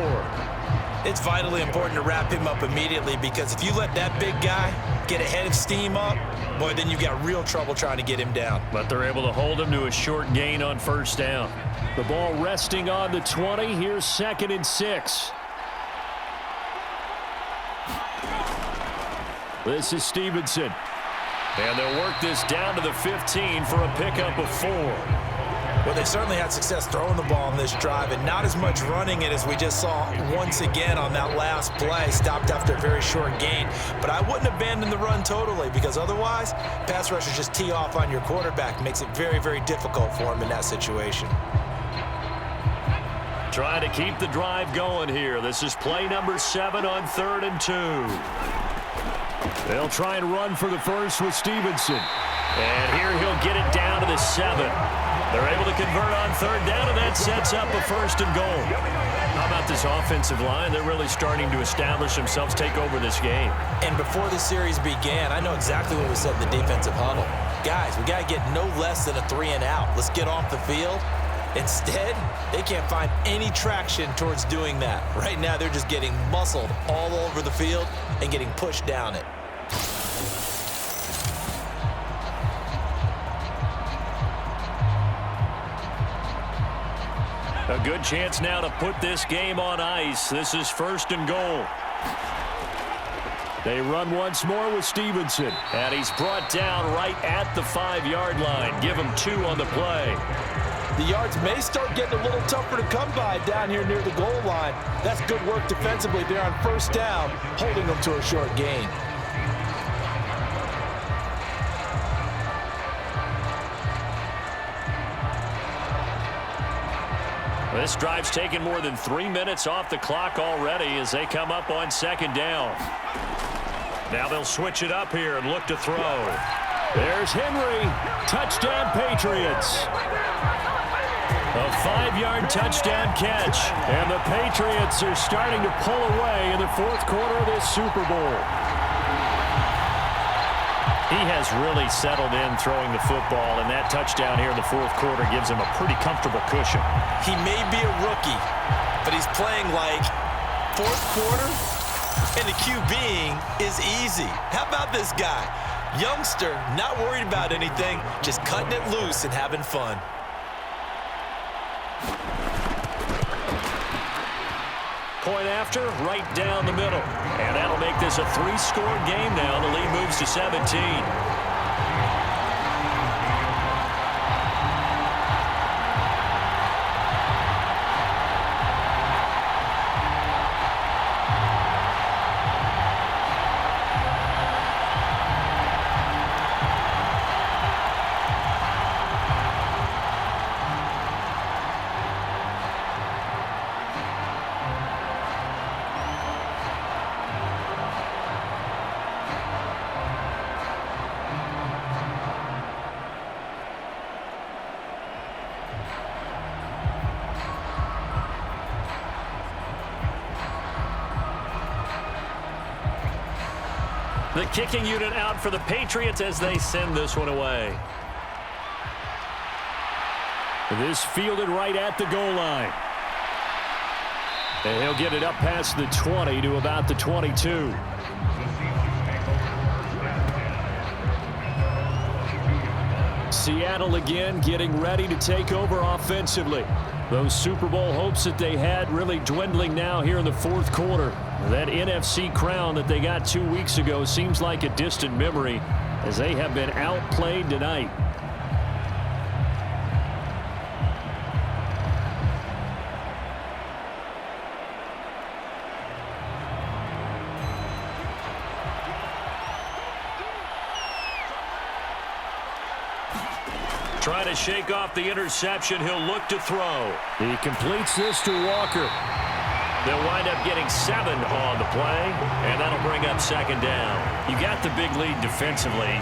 It's vitally important to wrap him up immediately because if you let that big guy get a head of steam up, boy, then you've got real trouble trying to get him down. But they're able to hold him to a short gain on first down. The ball resting on the 20. Here's 2nd and 6. This is Stevenson. And they'll work this down to the 15 for a pickup of 4. Well, they certainly had success throwing the ball on this drive and not as much running it as we just saw once again on that last play. Stopped after a very short gain. But I wouldn't abandon the run totally because otherwise, pass rushers just tee off on your quarterback. Makes it very, very difficult for him in that situation. Trying to keep the drive going here. This is play number 7 on 3rd and 2. They'll try and run for the first with Stevenson. And here he'll get it down to the 7. They're able to convert on 3rd down, and that sets up a 1st and goal. How about this offensive line? They're really starting to establish themselves, take over this game. And before the series began, I know exactly what we said in the defensive huddle. Guys, we got to get no less than a 3 and out. Let's get off the field. Instead, they can't find any traction towards doing that. Right now, they're just getting muscled all over the field and getting pushed down it. A good chance now to put this game on ice. This is 1st and goal. They run once more with Stevenson. And he's brought down right at the 5-yard line. Give him 2 on the play. The yards may start getting a little tougher to come by down here near the goal line. That's good work defensively there on 1st down, holding them to a short gain. This drive's taken more than 3 minutes off the clock already as they come up on 2nd down. Now they'll switch it up here and look to throw. There's Henry. Touchdown, Patriots. A 5-yard touchdown catch. And the Patriots are starting to pull away in the 4th quarter of this Super Bowl. He has really settled in throwing the football, and that touchdown here in the 4th quarter gives him a pretty comfortable cushion. He may be a rookie, but he's playing like 4th quarter, and the QBing is easy. How about this guy? Youngster, not worried about anything, just cutting it loose and having fun. Point after, right down the middle. And that'll make this a 3-score game now. The lead moves to 17. The kicking unit out for the Patriots as they send this one away. This fielded right at the goal line. And he'll get it up past the 20 to about the 22. Seattle again getting ready to take over offensively. Those Super Bowl hopes that they had really dwindling now here in the 4th quarter. That NFC crown that they got 2 weeks ago seems like a distant memory as they have been outplayed tonight. Trying to shake off the interception. He'll look to throw. He completes this to Walker. They'll wind up getting 7 on the play, and that'll bring up 2nd down. You got the big lead defensively,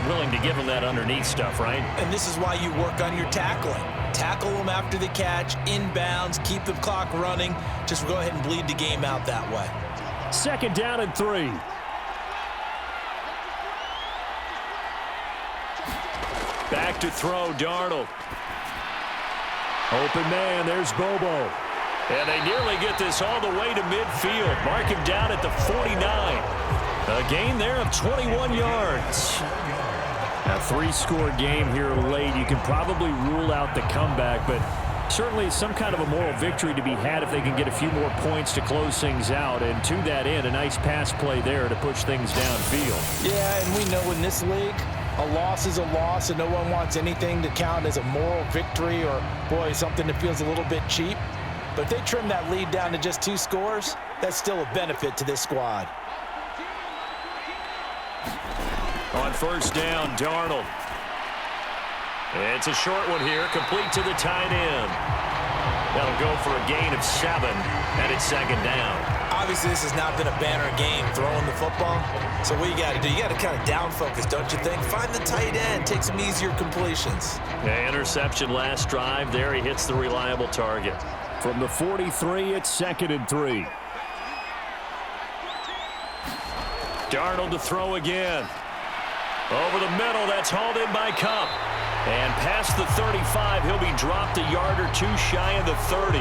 willing to give them that underneath stuff, right? And this is why you work on your tackling. Tackle them after the catch, inbounds, keep the clock running. Just go ahead and bleed the game out that way. 2nd down and 3. Back to throw, Darnold. Open man, there's Bobo. And they nearly get this all the way to midfield. Mark him down at the 49. A gain there of 21 yards. A three-score game here late. You can probably rule out the comeback, but certainly some kind of a moral victory to be had if they can get a few more points to close things out. And to that end, a nice pass play there to push things downfield. Yeah, and we know in this league, a loss is a loss, and no one wants anything to count as a moral victory or, boy, something that feels a little bit cheap. But if they trim that lead down to just 2 scores, that's still a benefit to this squad. On first down, Darnold. It's a short one here, complete to the tight end. That'll go for a gain of 7, and it's second down. Obviously, this has not been a banner game throwing the football. So what you got to do, you got to kind of down focus, don't you think? Find the tight end, take some easier completions. Yeah, interception last drive. There he hits the reliable target. From the 43, it's 2nd and 3. Darnold to throw again. Over the middle, that's hauled in by Cup. And past the 35, he'll be dropped a yard or 2 shy of the 30.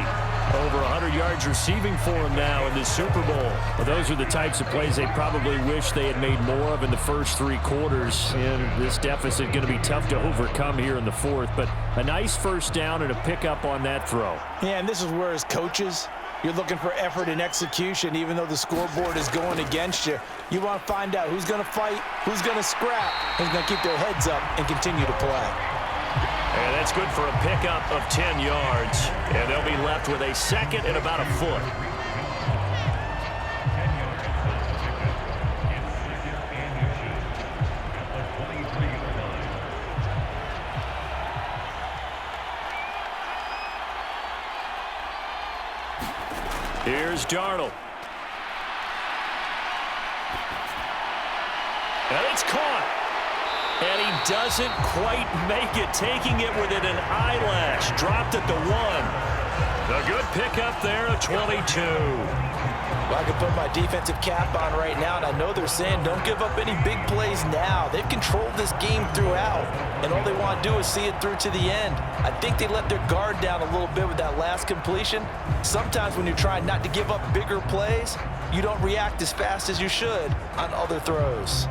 Over 100 yards receiving for him now in the Super Bowl. Well, those are the types of plays they probably wish they had made more of in the first 3 quarters. And this deficit going to be tough to overcome here in the 4th. But a nice first down and a pickup on that throw. Yeah, and this is where as coaches, you're looking for effort and execution, even though the scoreboard is going against you. You want to find out who's going to fight, who's going to scrap, who's going to keep their heads up and continue to play. And that's good for a pickup of 10 yards. And they'll be left with a 2nd and about a foot. Here's Darnold. And it's caught. And he doesn't quite make it, taking it within an eyelash. Dropped at the 1. A good pickup there at 22. Well, I can put my defensive cap on right now, and I know they're saying don't give up any big plays now. They've controlled this game throughout, and all they want to do is see it through to the end. I think they let their guard down a little bit with that last completion. Sometimes when you're trying not to give up bigger plays, you don't react as fast as you should on other throws.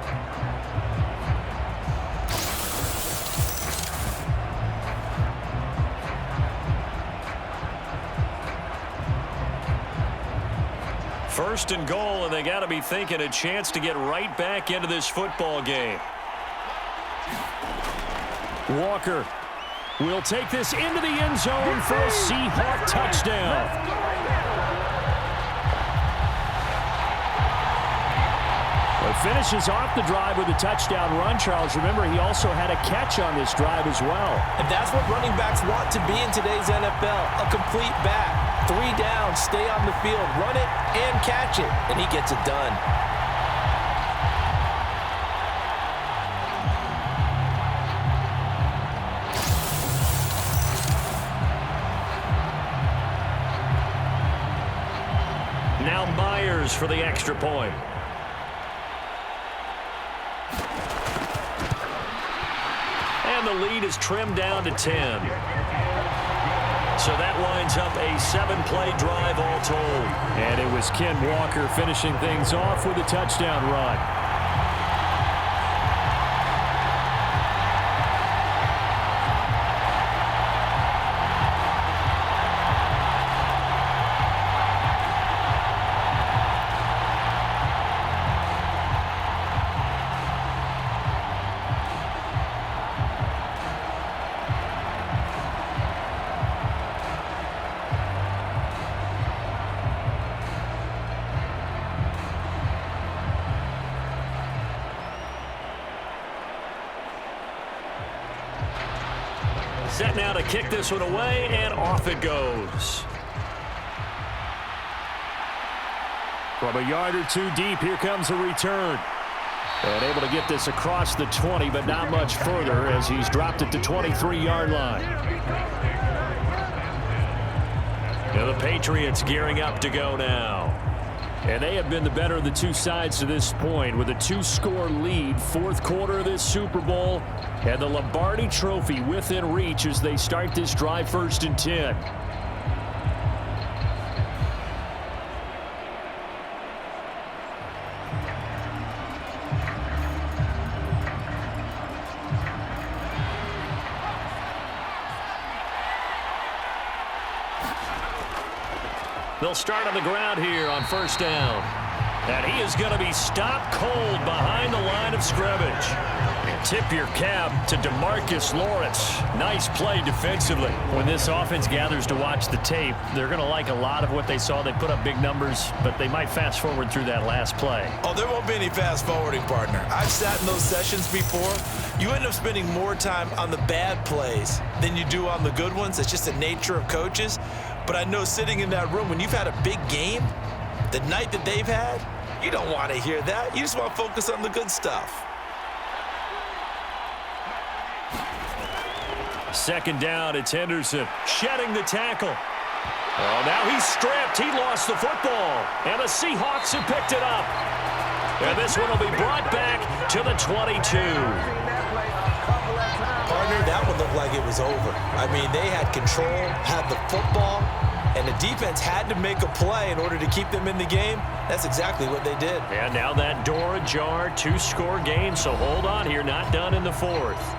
First and goal, and they got to be thinking a chance to get right back into this football game. Walker will take this into the end zone for a Seahawk touchdown. Well, finishes off the drive with a touchdown run, Charles. Remember, he also had a catch on this drive as well. And that's what running backs want to be in today's NFL, a complete back. 3 down, stay on the field, run it, and catch it, and he gets it done. Now Myers for the extra point. And the lead is trimmed down to 10. So that winds up a 7-play drive all told. And it was Ken Walker finishing things off with a touchdown run. Set now to kick this one away, and off it goes. From a yard or 2 deep, here comes a return. And able to get this across the 20, but not much further as he's dropped at the 23-yard line. And the Patriots gearing up to go now. And they have been the better of the two sides to this point with a 2-score lead. Fourth quarter of this Super Bowl. And the Lombardi Trophy within reach as they start this drive 1st and 10. They'll start on the ground here on 1st down. And he is going to be stopped cold behind the line of scrimmage. Tip your cap to DeMarcus Lawrence. Nice play defensively. When this offense gathers to watch the tape, they're going to like a lot of what they saw. They put up big numbers, but they might fast forward through that last play. Oh, there won't be any fast forwarding, partner. I've sat in those sessions before. You end up spending more time on the bad plays than you do on the good ones. It's just the nature of coaches. But I know sitting in that room, when you've had a big game, the night that they've had, you don't want to hear that. You just want to focus on the good stuff. 2nd down, it's Henderson shedding the tackle. Oh, now he's stripped. He lost the football. And the Seahawks have picked it up. And this one will be brought back to the 22. Partner, that one looked like it was over. I mean, they had control, had the football, and the defense had to make a play in order to keep them in the game. That's exactly what they did. And now that door ajar, 2-score game, so hold on here, not done in the 4th.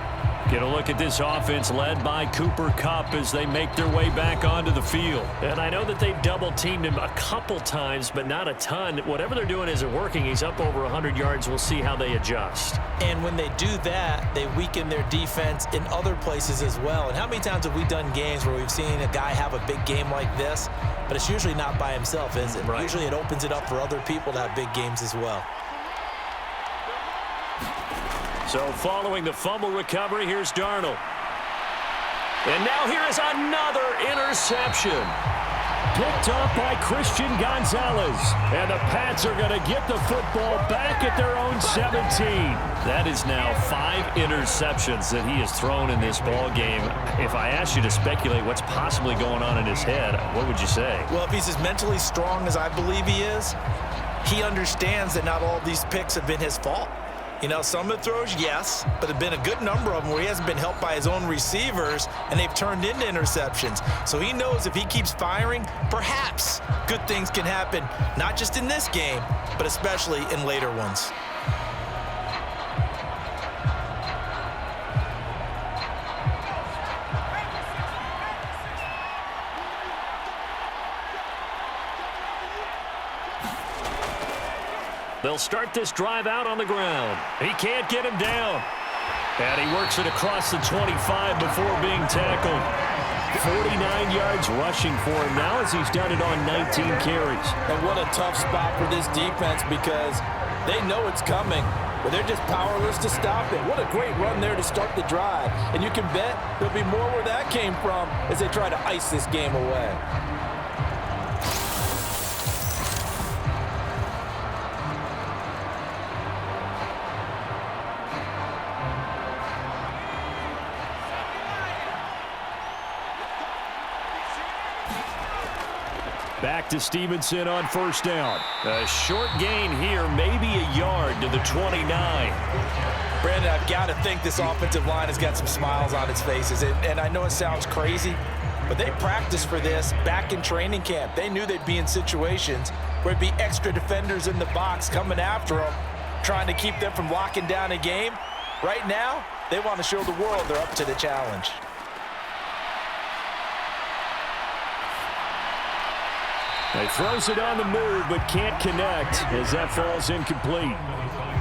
Get a look at this offense led by Cooper Kupp as they make their way back onto the field. And I know that they've double-teamed him a couple times, but not a ton. Whatever they're doing isn't working. He's up over 100 yards. We'll see how they adjust. And when they do that, they weaken their defense in other places as well. And how many times have we done games where we've seen a guy have a big game like this, but it's usually not by himself, is it? Right. Usually it opens it up for other people to have big games as well. So following the fumble recovery, here's Darnold. And now here is another interception. Picked up by Christian Gonzalez. And the Pats are going to get the football back at their own 17. That is now 5 interceptions that he has thrown in this ball game. If I asked you to speculate what's possibly going on in his head, what would you say? Well, if he's as mentally strong as I believe he is, he understands that not all of these picks have been his fault. You know, some of the throws, yes, but there have been a good number of them where he hasn't been helped by his own receivers, and they've turned into interceptions. So he knows if he keeps firing, perhaps good things can happen, not just in this game, but especially in later ones. They'll start this drive out on the ground. He can't get him down. And he works it across the 25 before being tackled. 49 yards rushing for him now as he's done it on 19 carries. And what a tough spot for this defense because they know it's coming, but they're just powerless to stop it. What a great run there to start the drive. And you can bet there'll be more where that came from as they try to ice this game away. Back to Stevenson on 1st down. A short gain here, maybe a yard to the 29. Brandon, I've got to think this offensive line has got some smiles on its faces. And I know it sounds crazy, but they practiced for this back in training camp. They knew they'd be in situations where it'd be extra defenders in the box coming after them, trying to keep them from locking down a game. Right now, they want to show the world they're up to the challenge. He throws it on the move, but can't connect as that falls incomplete.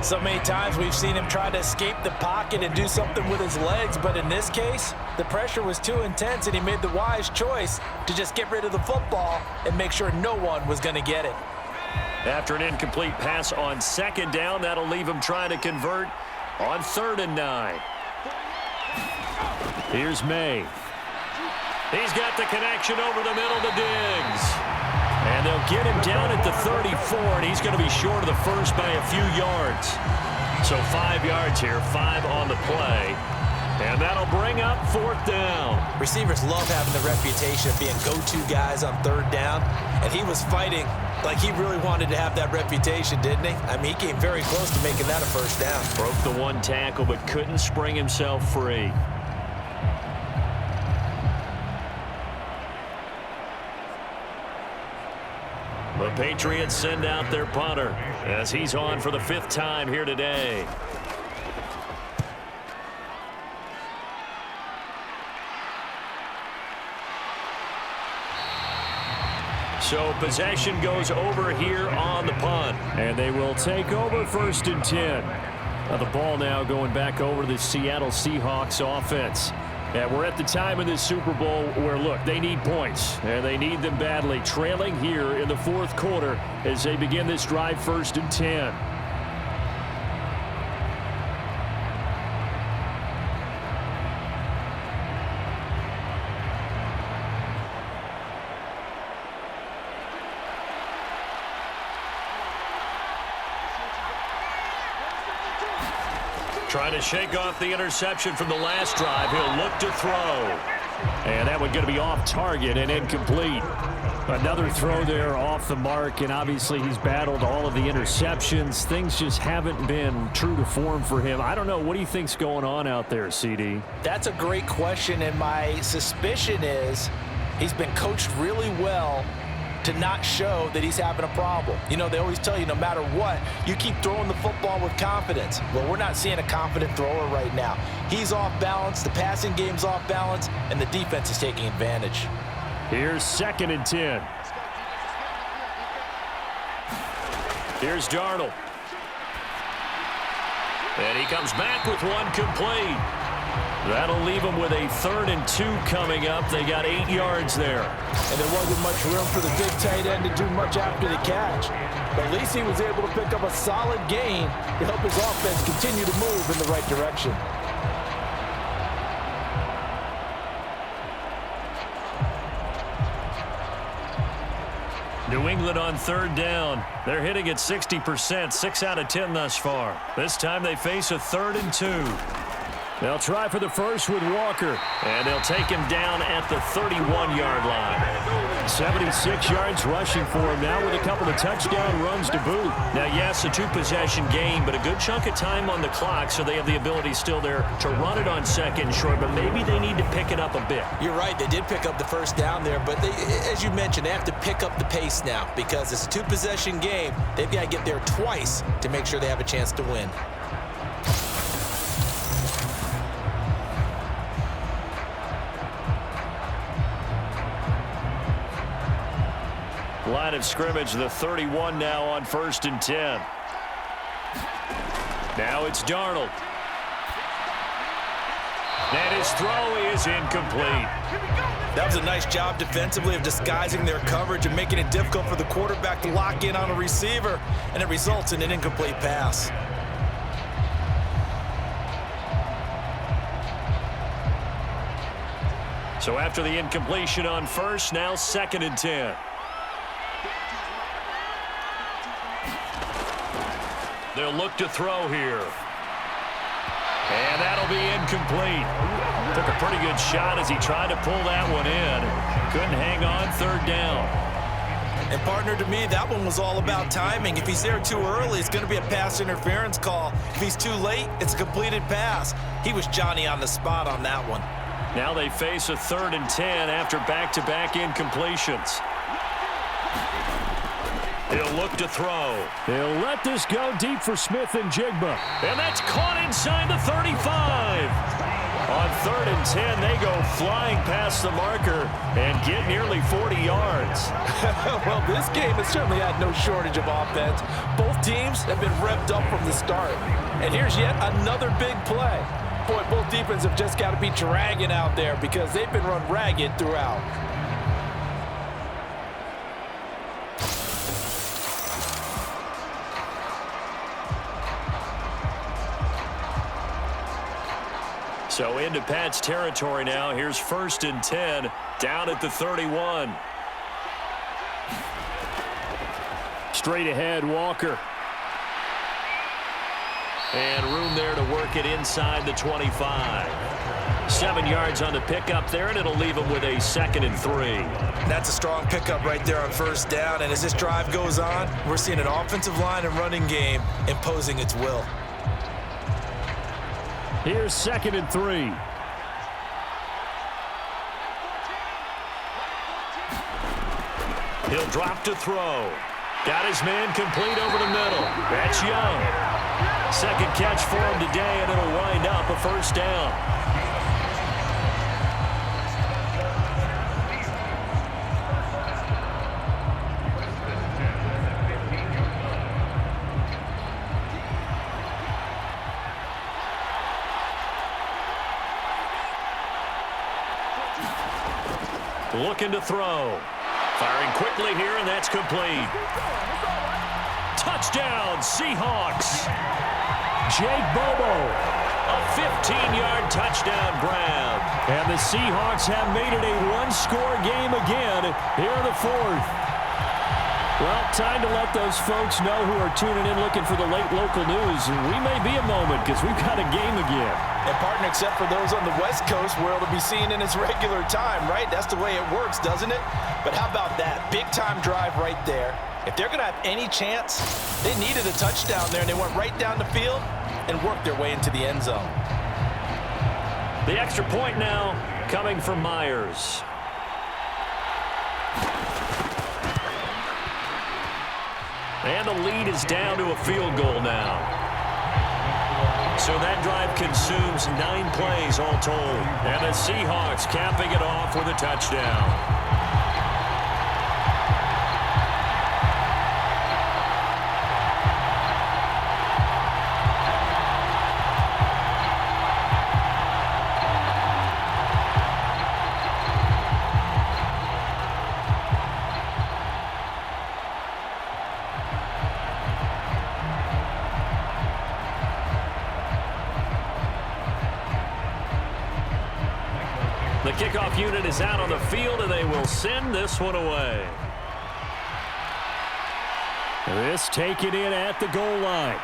So many times we've seen him try to escape the pocket and do something with his legs, but in this case, the pressure was too intense and he made the wise choice to just get rid of the football and make sure no one was going to get it. After an incomplete pass on 2nd down, that'll leave him trying to convert on 3rd and 9. Here's May. He's got the connection over the middle to Diggs. And they'll get him down at the 34, and he's going to be short of the first by a few yards. So 5 yards here, 5 on the play. And that'll bring up 4th down. Receivers love having the reputation of being go-to guys on 3rd down. And he was fighting like he really wanted to have that reputation, didn't he? I mean, he came very close to making that a first down. Broke the one tackle, but couldn't spring himself free. The Patriots send out their punter as he's on for the 5th time here today. So possession goes over here on the punt. And they will take over 1st and 10. Now the ball now going back over to the Seattle Seahawks offense. And we're at the time in this Super Bowl where, look, they need points, and they need them badly. Trailing here in the 4th quarter as they begin this drive 1st and 10. Trying to shake off the interception from the last drive. He'll look to throw. And that one going to be off target and incomplete. Another throw there off the mark, and obviously he's battled all of the interceptions. Things just haven't been true to form for him. I don't know. What do you think's going on out there, CD? That's a great question, and my suspicion is he's been coached really well to not show that he's having a problem. You know, they always tell you no matter what, you keep throwing the football with confidence. Well, we're not seeing a confident thrower right now. He's off balance, the passing game's off balance, and the defense is taking advantage. Here's 2nd and 10. Here's Darnold. And he comes back with one complete. That'll leave them with a 3rd and 2 coming up. They got 8 yards there. And there wasn't much room for the big tight end to do much after the catch. But at least he was able to pick up a solid gain to help his offense continue to move in the right direction. New England on 3rd down. They're hitting at 60%, 6 out of 10 thus far. This time they face a 3rd and 2. They'll try for the first with Walker. And they'll take him down at the 31-yard line. 76 yards rushing for him now with a couple of touchdown runs to boot. Now, yes, a 2-possession game, but a good chunk of time on the clock, so they have the ability still there to run it on 2nd and short, but maybe they need to pick it up a bit. You're right. They did pick up the first down there, but they, as you mentioned, they have to pick up the pace now because it's a 2-possession game. They've got to get there twice to make sure they have a chance to win. Line of scrimmage, the 31 now on 1st and 10. Now it's Darnold. And his throw is incomplete. That was a nice job defensively of disguising their coverage and making it difficult for the quarterback to lock in on a receiver, and it results in an incomplete pass. So after the incompletion on 1st, now 2nd and 10. They'll look to throw here. And that'll be incomplete. Took a pretty good shot as he tried to pull that one in. Couldn't hang on 3rd down. And partner, to me, that one was all about timing. If he's there too early, it's going to be a pass interference call. If he's too late, it's a completed pass. He was Johnny on the spot on that one. Now they face a 3rd and 10 after back-to-back incompletions. He'll look to throw. They'll let this go deep for Smith and Jigba. And that's caught inside the 35. On 3rd and 10, they go flying past the marker and get nearly 40 yards. Well, this game has certainly had no shortage of offense. Both teams have been revved up from the start. And here's yet another big play. Boy, both defenses have just got to be dragging out there because they've been run ragged throughout. So into Pat's territory now. Here's 1st and 10 down at the 31. Straight ahead, Walker. And room there to work it inside the 25. 7 yards on the pickup there, and it'll leave them with a 2nd and 3. That's a strong pickup right there on first down, and as this drive goes on, we're seeing an offensive line and running game imposing its will. Here's 2nd and 3. He'll drop to throw. Got his man complete over the middle. That's Young. Second catch for him today, and it'll wind up a first down. Looking to throw. Firing quickly here, and that's complete. Touchdown, Seahawks. Jake Bobo. A 15-yard touchdown grab. And the Seahawks have made it a one-score game again here in the 4th. Well, time to let those folks know who are tuning in looking for the late local news. We may be a moment because we've got a game again. And, partner, except for those on the West Coast where it'll be seen in its regular time, right? That's the way it works, doesn't it? But how about that? Big-time drive right there. If they're going to have any chance, they needed a touchdown there, and they went right down the field and worked their way into the end zone. The extra point now coming from Myers. And the lead is down to a field goal now. So that drive consumes 9 plays all told. And the Seahawks capping it off with a touchdown. The kickoff unit is out on the field, and they will send this one away. This taken in at the goal line.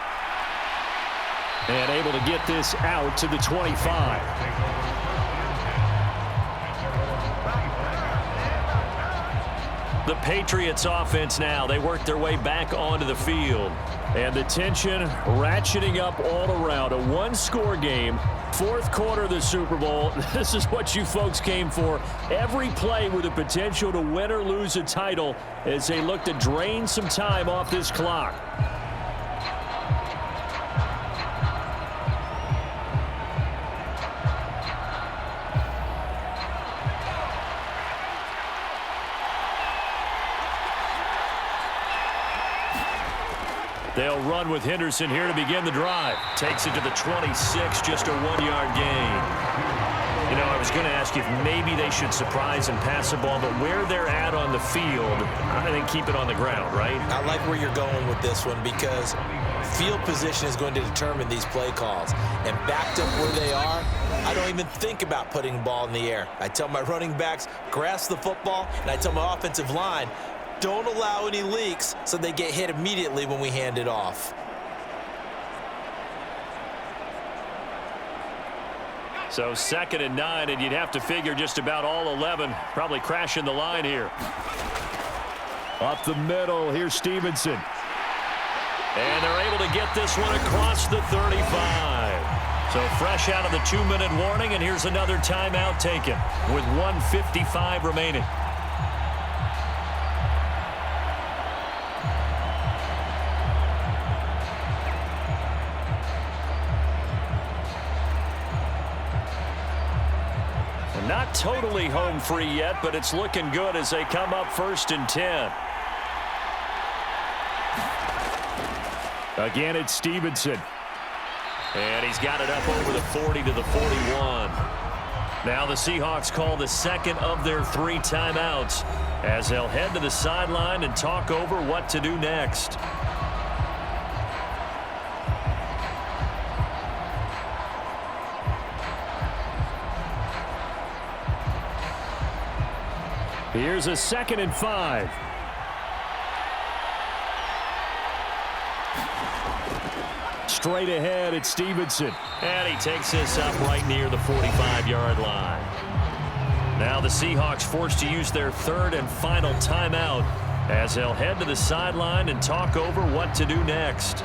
And able to get this out to the 25. The Patriots offense now. They work their way back onto the field. And the tension ratcheting up all around. A one-score game. 4th quarter of the Super Bowl. This is what you folks came for. Every play with the potential to win or lose a title as they look to drain some time off this clock. They'll run with Henderson here to begin the drive. Takes it to the 26, just a 1-yard gain. You know, I was going to ask you if maybe they should surprise and pass the ball, but where they're at on the field, I think keep it on the ground, right? I like where you're going with this one because field position is going to determine these play calls. And backed up where they are, I don't even think about putting the ball in the air. I tell my running backs, grasp the football, and I tell my offensive line, don't allow any leaks so they get hit immediately when we hand it off. So 2nd and 9, and you'd have to figure just about all 11 probably crashing the line here. Up the middle, here's Stevenson. And they're able to get this one across the 35. So fresh out of the 2-minute warning, and here's another timeout taken with 1:55 remaining. Not totally home free yet, but it's looking good as they come up 1st and 10. Again, it's Stevenson. And he's got it up over the 40 to the 41. Now the Seahawks call the second of their 3 timeouts as they'll head to the sideline and talk over what to do next. Here's a 2nd and 5. Straight ahead, it's Stevenson. And he takes this up right near the 45-yard line. Now the Seahawks forced to use their third and final timeout as they'll head to the sideline and talk over what to do next.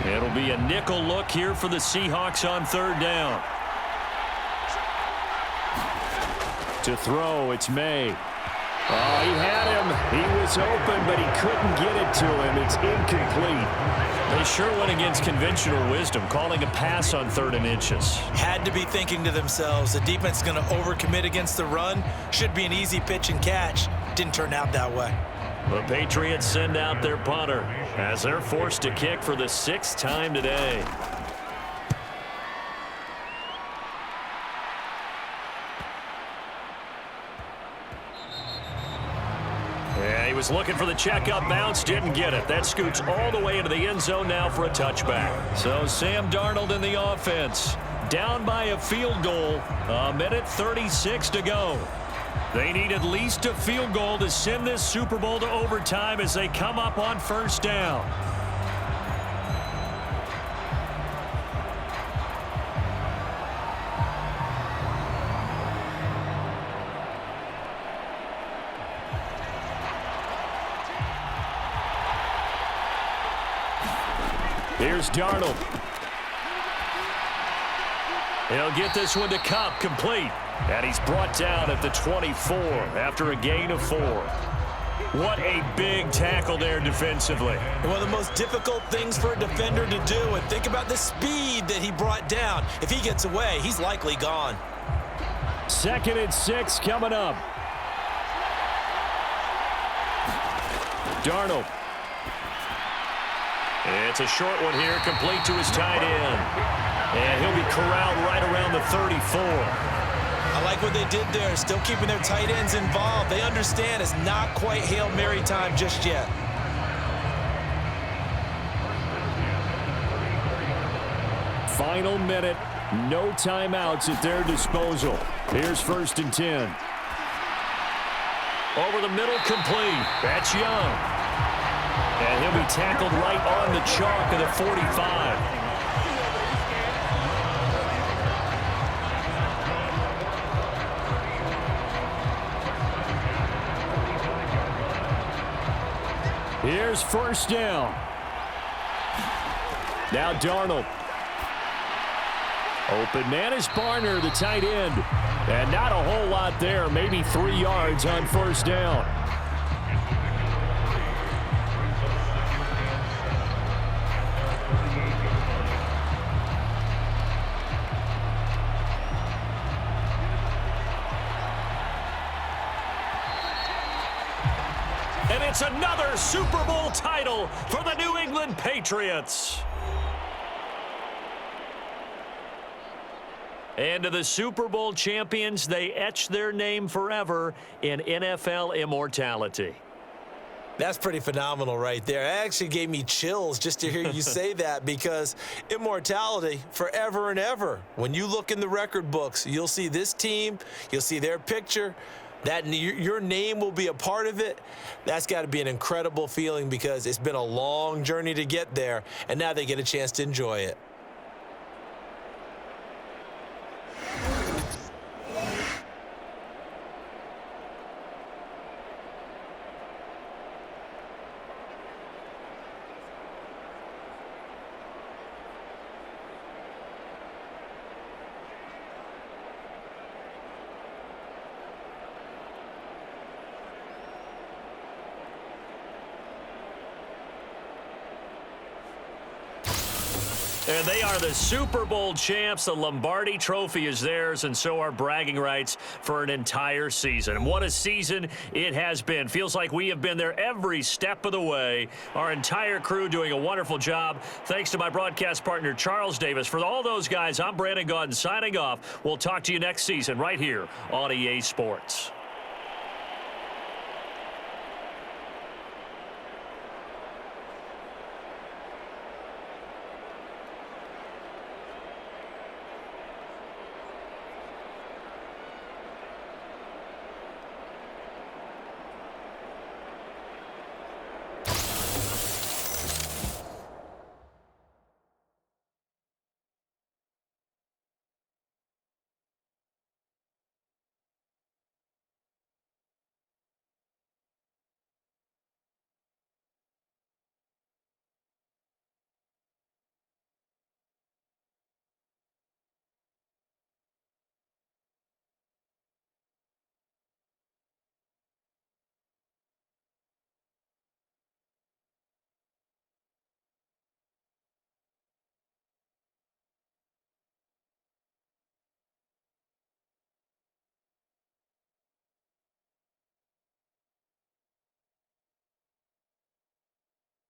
It'll be a nickel look here for the Seahawks on third down. To throw, it's May. Oh, he had him. He was open, but he couldn't get it to him. It's incomplete. They sure went against conventional wisdom, calling a pass on 3rd and inches. Had to be thinking to themselves, the defense is going to overcommit against the run. Should be an easy pitch and catch. Didn't turn out that way. The Patriots send out their punter as they're forced to kick for the 6th time today. Yeah, he was looking for the checkup bounce, didn't get it. That scoots all the way into the end zone now for a touchback. So Sam Darnold in the offense. Down by a field goal. A minute 36 to go. They need at least a field goal to send this Super Bowl to overtime as they come up on first down. Here's Darnold. He'll get this one to Cup, complete. And he's brought down at the 24 after a gain of 4. What a big tackle there defensively. One of the most difficult things for a defender to do. And think about the speed that he brought down. If he gets away, he's likely gone. 2nd and 6 coming up. Darnold. It's a short one here, complete to his tight end. And he'll be corralled right around the 34. I like what they did there, still keeping their tight ends involved. They understand it's not quite Hail Mary time just yet. Final minute, no timeouts at their disposal. Here's 1st and 10. Over the middle, complete. That's Young. And he'll be tackled right on the chalk of the 45. Here's 1st down. Now Darnold. Open man is Barner, the tight end. And not a whole lot there, maybe 3 yards on 1st down. And it's another Super Bowl title for the New England Patriots. And to the Super Bowl champions, they etch their name forever in NFL immortality. That's pretty phenomenal right there. It actually gave me chills just to hear you say that, because immortality forever and ever. When you look in the record books, you'll see this team, you'll see their picture. That your name will be a part of it. That's got to be an incredible feeling, because it's been a long journey to get there, and now they get a chance to enjoy it. And they are the Super Bowl champs. The Lombardi Trophy is theirs, and so are bragging rights for an entire season. And what a season it has been. Feels like we have been there every step of the way. Our entire crew doing a wonderful job. Thanks to my broadcast partner, Charles Davis. For all those guys, I'm Brandon Gaudin signing off. We'll talk to you next season right here on EA Sports.